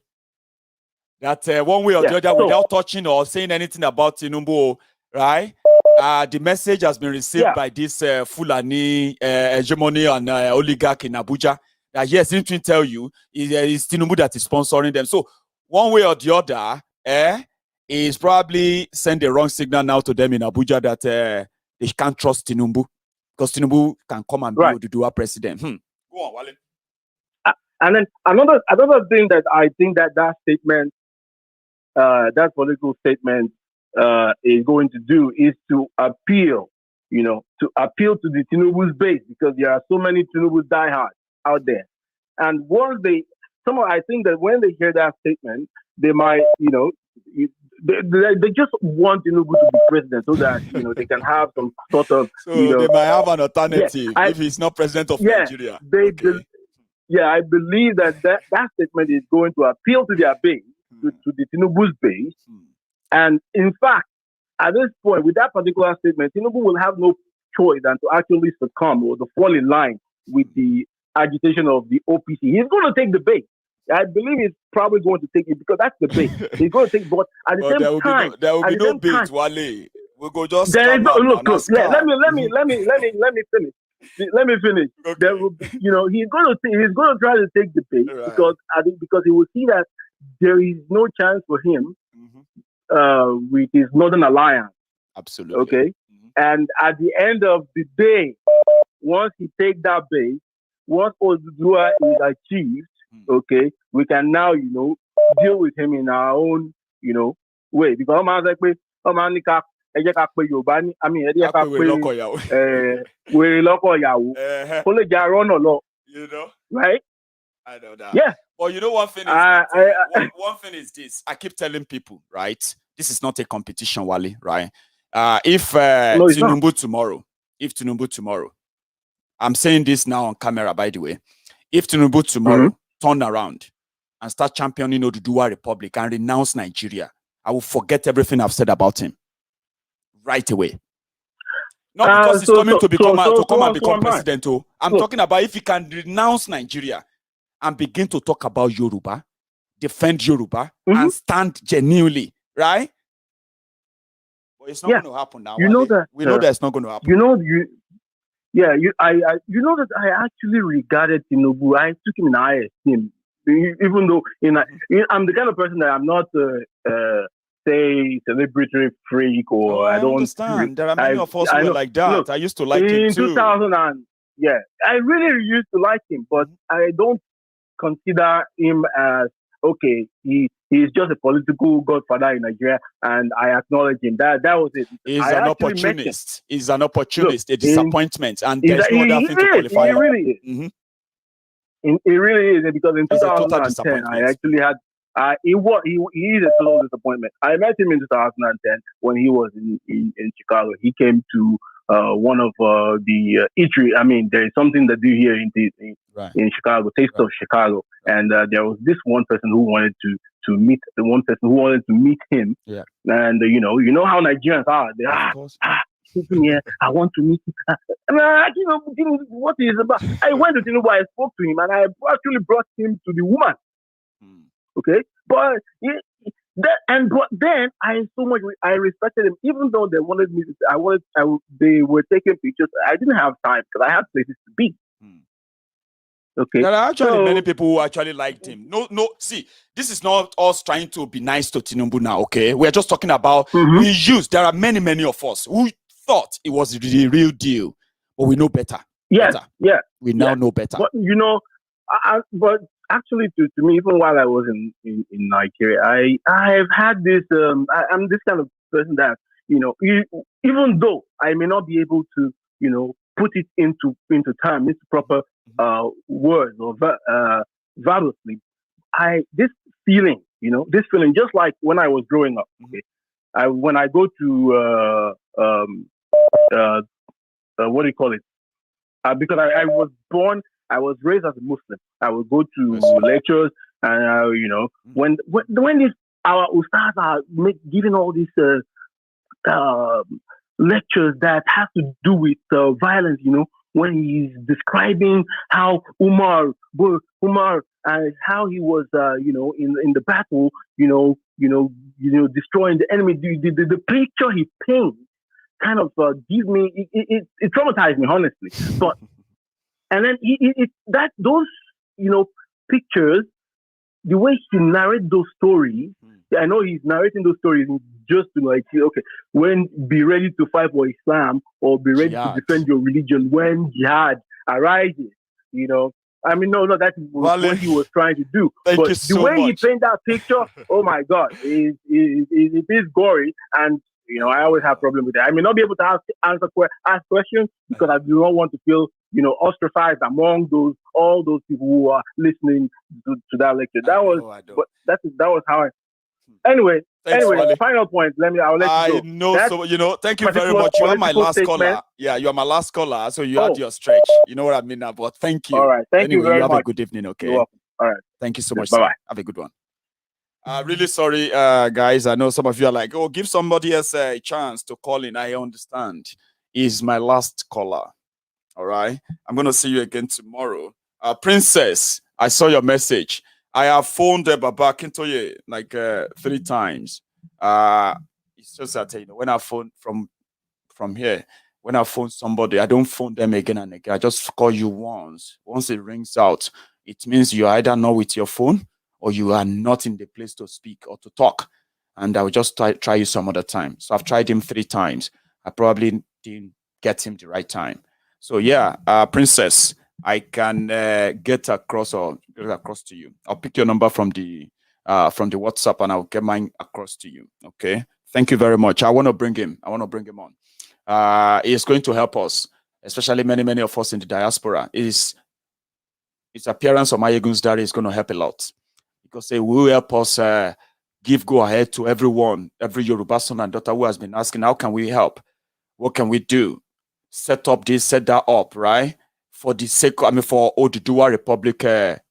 That one way or the other, without touching or saying anything about Tinubu, right? The message has been received by this Fulani hegemony and oligarch in Abuja. That yes, didn't tell you, it's Tinubu that is sponsoring them. So one way or the other, is probably send the wrong signal now to them in Abuja that they can't trust Tinubu because Tinubu can come and be the Dua president. Go on, Wale. And then another thing that I think that statement, that political statement, is going to do is to appeal, to appeal to the Tinubu's base because there are so many Tinubu diehards out there. And once I think that when they hear that statement, they might, they just want Tinubu to be president so that they can have some sort of they might have an alternative if he's not president of Nigeria. I believe that statement is going to appeal to their base, to the Tinubu's base, and in fact, at this point, with that particular statement, Tinubu will have no choice than to actually succumb or to fall in line with the agitation of the OPC. He's going to take the bait. I believe he's probably going to take it because that's the bait. He's going to take, but at the same time, there will be no bait, Wale. We'll go just. There is no look. Let me finish. Let me finish. Okay. There will be, he's going to try to take the bait because he will see that there is no chance for him with his Northern Alliance. Absolutely. Okay. And at the end of the day, once he takes that bait, once Odudua is achieved, okay, we can now, deal with him in our own, way. Because right? I know that. Yeah. But one thing is one thing is this. I keep telling people, right? This is not a competition, Wale, right? If Tinubu tomorrow, I'm saying this now on camera, by the way. If Tinubu tomorrow turn around and start championing Oduduwa Republic and renounce Nigeria, I will forget everything I've said about him right away. Not because he's coming to come and become president. I'm talking about if he can renounce Nigeria and begin to talk about Yoruba, defend Yoruba, and stand genuinely, right? But it's not going to happen now. We know that it's not going to happen. You know that I actually regarded Tinubu. I took him in high esteem, even though I'm the kind of person that I'm not say celebratory freak or I don't understand. There are many of us who are like that. Look, I used to like him too. In 2000 I really used to like him, but I don't consider him as he's just a political godfather in Nigeria, and I acknowledge him. That was it. He's an opportunist. He's an opportunist, a disappointment, and there's no other thing to qualify. He really is. It really is, because in 2010 I actually had. He is a total disappointment. I met him in 2010 when he was in Chicago. He came to one of the eatery. I mean, there is something that do here in Chicago, Taste of Chicago, and there was this one person who wanted to meet him. Yeah. And you know how Nigerians are. They I want to meet him. What is about? I went to Tinubu, I spoke to him, and I actually brought him to the woman. Okay, but then I respected him, even though they wanted me to. They were taking pictures. I didn't have time because I had places to be. Okay, there are actually many people who actually liked him. No. See, this is not us trying to be nice to Tinubu now. Okay, we are just talking about there are many of us who thought it was the real deal, but we know better. Yes, yeah, we now know better. But but actually, to me, even while I was in Nigeria, I have had this. I'm this kind of person that even though I may not be able to put it into time, into proper words or verbally, this feeling, just like when I was growing up. Okay, when I go to what do you call it? Because I was raised as a Muslim. I would go to lectures, and when our ustads are giving all these lectures that have to do with violence, when he's describing how Umar and how he was, in the battle, destroying the enemy. The picture he paints kind of gives me it traumatized me, honestly, but. And then those pictures, the way he narrates those stories, I know he's narrating those stories just to be ready to fight for Islam or be ready to defend your religion when jihad arises. I mean, no, that is what he was trying to do. But the way he painted that picture, oh my God, it is gory, and I always have problems with that. I may not be able to ask questions because I do not want to feel ostracized among all those people who are listening to that lecture. That was how I. Anyway, Thanks, Anyway, Wale. final point. I'll let you go. I know, That so thank you very particular much. You are my political last statement. caller. Yeah, you are my last caller, so you had Oh. your stretch. You know what I mean now, but thank you. All right. Thank you Anyway, very you have much. a good evening, okay? You're welcome. All right. Thank you so much, Bye-bye. sir. Have a good one. Really sorry, guys. I know some of you are like, oh, give somebody else a chance to call in. I understand. He's my last caller. All right. I'm going to see you again tomorrow. Princess, I saw your message. I have phoned Baba Kintoye like 3 times. It's just that, when I phone from here, when I phone somebody, I don't phone them again and again. I just call you once. Once it rings out, it means you're either not with your phone or you are not in the place to speak or to talk. And I will just try you some other time. So I've tried him 3 times. I probably didn't get him the right time. So yeah, Princess, I can get across to you. I'll pick your number from the WhatsApp and I'll get mine across to you. Okay. Thank you very much. I want to bring him on. It's going to help us, especially many of us in the diaspora. His appearance on Maiyegun's diary is going to help a lot because it will help us give go ahead to everyone, every Yoruba son and daughter who has been asking, how can we help? What can we do? Set up this, set that up, right? For the sake, for Oduduwa Republic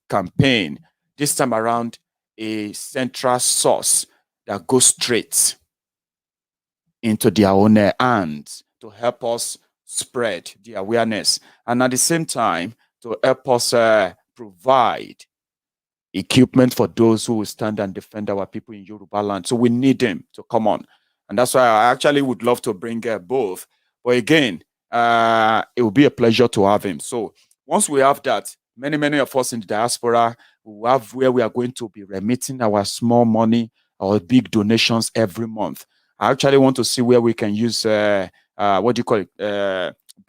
campaign. This time around, a central source that goes straight into their own hands to help us spread the awareness, and at the same time to help us provide equipment for those who will stand and defend our people in Yoruba land. So we need them to come on, and that's why I actually would love to bring both. But again, it will be a pleasure to have him. So once we have that, many of us in the diaspora will have where we are going to be remitting our small money, our big donations every month. I actually want to see where we can use what do you call it,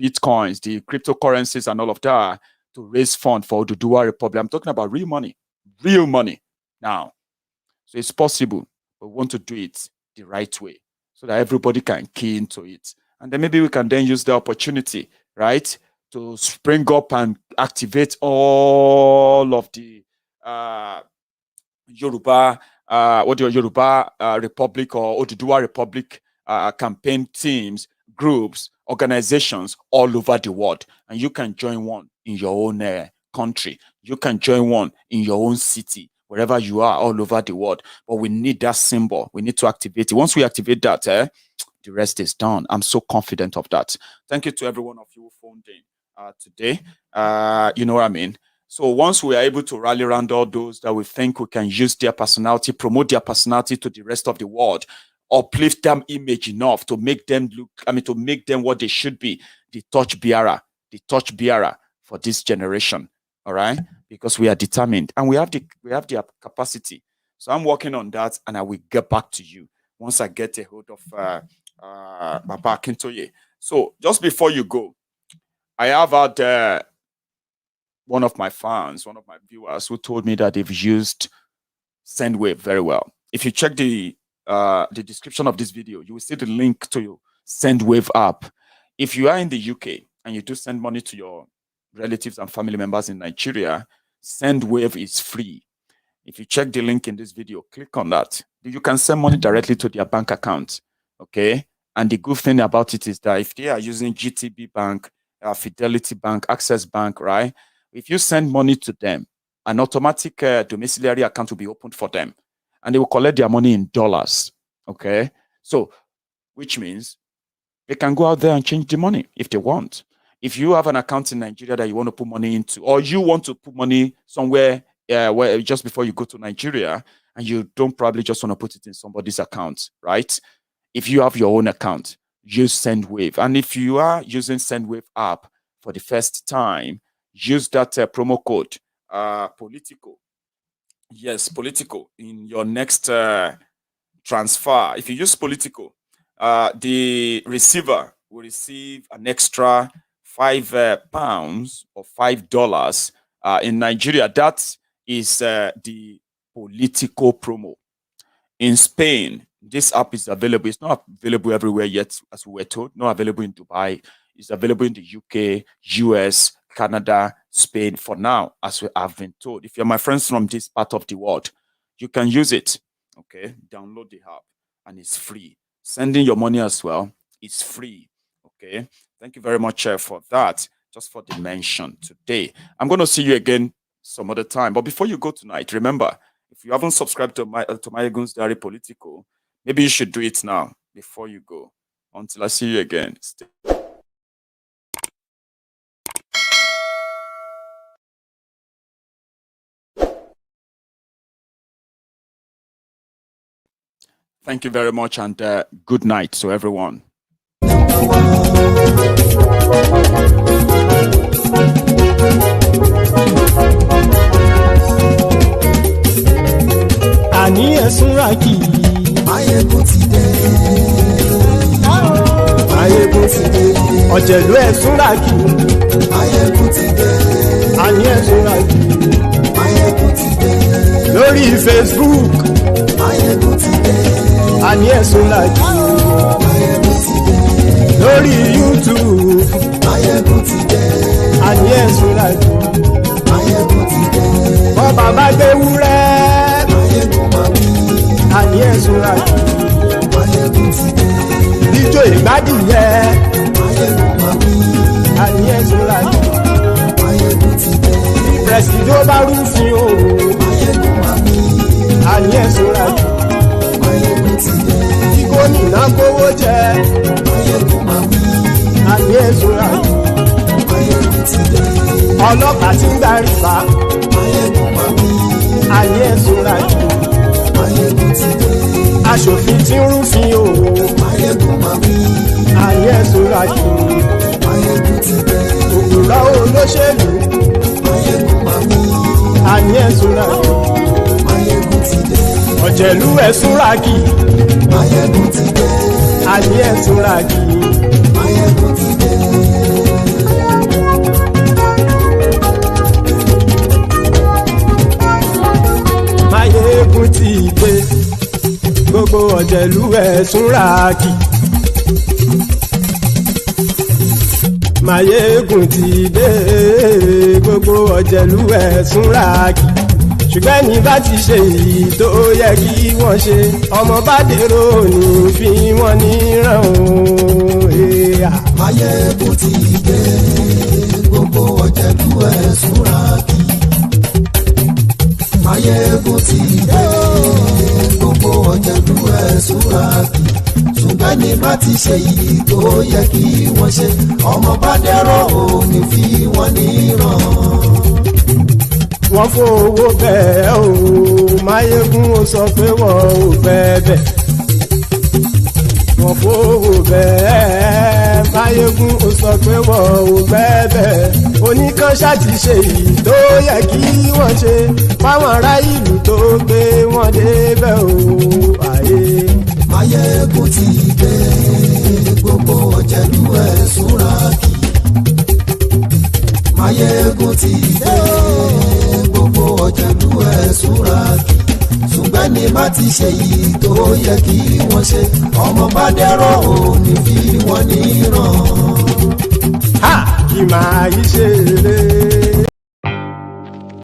bitcoins, the cryptocurrencies, and all of that to raise funds for Oduduwa Republic. I'm talking about real money now. So it's possible, but we want to do it the right way so that everybody can key into it, and then maybe we can then use the opportunity, right, to spring up and activate all of the Yoruba. Yoruba Republic or Oduduwa Republic campaign teams, groups, organizations all over the world. And you can join one in your own country. You can join one in your own city, wherever you are, all over the world. But we need that symbol. We need to activate it. Once we activate that, the rest is done. I'm so confident of that. Thank you to every one of you who phoned in today. You know what I mean? So once we are able to rally around all those that we think we can use their personality, promote their personality to the rest of the world, uplift them image enough to make them look, to make them what they should be, the torch bearer for this generation. All right? Because we are determined and we have the capacity. So I'm working on that and I will get back to you once I get a hold of Baba Kintoye. So just before you go, I have had one of my fans, one of my viewers, who told me that they've used SendWave very well. If you check the description of this video, you will see the link to your SendWave app. If you are in the UK and you do send money to your relatives and family members in Nigeria, SendWave is free. If you check the link in this video, click on that. You can send money directly to their bank account, okay? And the good thing about it is that if they are using GTB Bank, Fidelity Bank, Access Bank, right? If you send money to them, an automatic domiciliary account will be opened for them, and they will collect their money in dollars, okay? So, which means they can go out there and change the money if they want. If you have an account in Nigeria that you want to put money into, or you want to put money somewhere where just before you go to Nigeria, and you don't probably just want to put it in somebody's account, right? If you have your own account, use SendWave. And if you are using SendWave app for the first time, use that promo code Politico. Yes, Politico in your next transfer. If you use Politico, the receiver will receive an extra £5 or $5 in Nigeria. That is the Politico promo. In Spain, this app is available. It's not available everywhere yet, as we were told. Not available in Dubai. It's available in the UK, US, Canada, Spain for now, as we have been told. If you're my friends from this part of the world, you can use it. Okay, download the app and it's free. Sending your money as well, it's free. Okay, thank you very much for that. Just for the mention today. I'm going to see you again some other time. But before you go tonight, remember, if you haven't subscribed to Maiyegun's Diary Politico, maybe you should do it now before you go. Until I see you again. Thank you very much and good night to everyone. Àní ẹ̀sùnra kì í. Maiyegun ti dé. Maiyegun ti dé. Ọ̀jẹ̀lú ẹ̀sùnra kì í. Maiyegun ti dé. Àní ẹ̀sùnra kì í. Maiyegun ti dé. Lórí Facebook. Maiyegun ti dé. Àní ẹ̀sùnra kì í. Maiyegun ti dé. Lórí YouTube. Maiyegun ti dé. Àní ẹ̀sùnra kì í. Maiyegun ti dé. Bọ́ba bá gbé wúrẹ́. Maiyegun máa wí. Àní ẹ̀sùnra kì í. Maiyegun ti dé. Ijó ìgbádìyẹ. Maiyegun máa wí. Àní ẹ̀sùnra kì í. Maiyegun ti dé. Prẹ̀sìdó bá rúfin o. Maiyegun máa wí. Àní ẹ̀sùnra kì í. Maiyegun ti dé. Kí gómìnà kówó jẹ. Maiyegun máa wí. Àní ẹ̀sùnra kì í. Maiyegun ti dé. Ọlọ́pàá tí ń darí bá. Maiyegun máa wí. Àní ẹ̀sùnra kì í. Maiyegun ti dé. Aṣòfin tí ń rúfin o. Maiyegun máa wí. Àní ẹ̀sùnra kì í. Maiyegun ti dé. Òkúra olóṣèlú. Maiyegun máa wí. Àní ẹ̀sùnra kì í. Maiyegun ti dé. Ọ̀jẹ̀lú ẹ̀sùnra kì í. Maiyegun ti dé. Àní ẹ̀sùnra kì í. Maiyegun ti dé. Maiyegun ti dé. Gbogbo ọ̀jẹ̀lú ẹ̀sùnra kì í. Maiyegun ti dé. Gbogbo ọ̀jẹ̀lú ẹ̀sùnra kì í. Ṣùgbọ́n ní bá ti ṣe èyí tó yẹ kí wọ́n ṣe, ọmọ bá dèrò ní fi wọ́n níran o. Maiyegun ti dé. Gbogbo ọ̀jẹ̀lú ẹ̀sùnra kì í. Maiyegun ti dé. Gbogbo ọ̀jẹ̀lú ẹ̀sùnra kì í. Ṣùgbọ́n ní bá ti ṣe èyí tó yẹ kí wọ́n ṣe, ọmọ bá dèrò ní fi wọ́n níran. Wọ́n fowó bẹ́ẹ̀ o, Maiyegun ó sọ pé wọ́n ò fẹ́ bẹ́ẹ̀. Wọ́n fowó bẹ́ẹ̀, Maiyegun ó sọ pé wọ́n ò fẹ́ bẹ́ẹ̀. Oníkan ṣáàtì ṣe èyí tó yẹ kí wọ́n ṣe, fáwọn ará ìlú tó gbé wọn débẹ̀ o. Maiyegun ti dé. Gbogbo ọ̀jẹ̀lú ẹ̀sùnra kì í. Maiyegun ti dé. Gbogbo ọ̀jẹ̀lú ẹ̀sùnra kì í. Ṣùgbọ́n ní bá ti ṣe yìí tó yẹ kí wọ́n ṣe, ọmọ bá dẹ́rọ̀ ò ní fi wọ́n níran. Kì máa yí ṣe eré.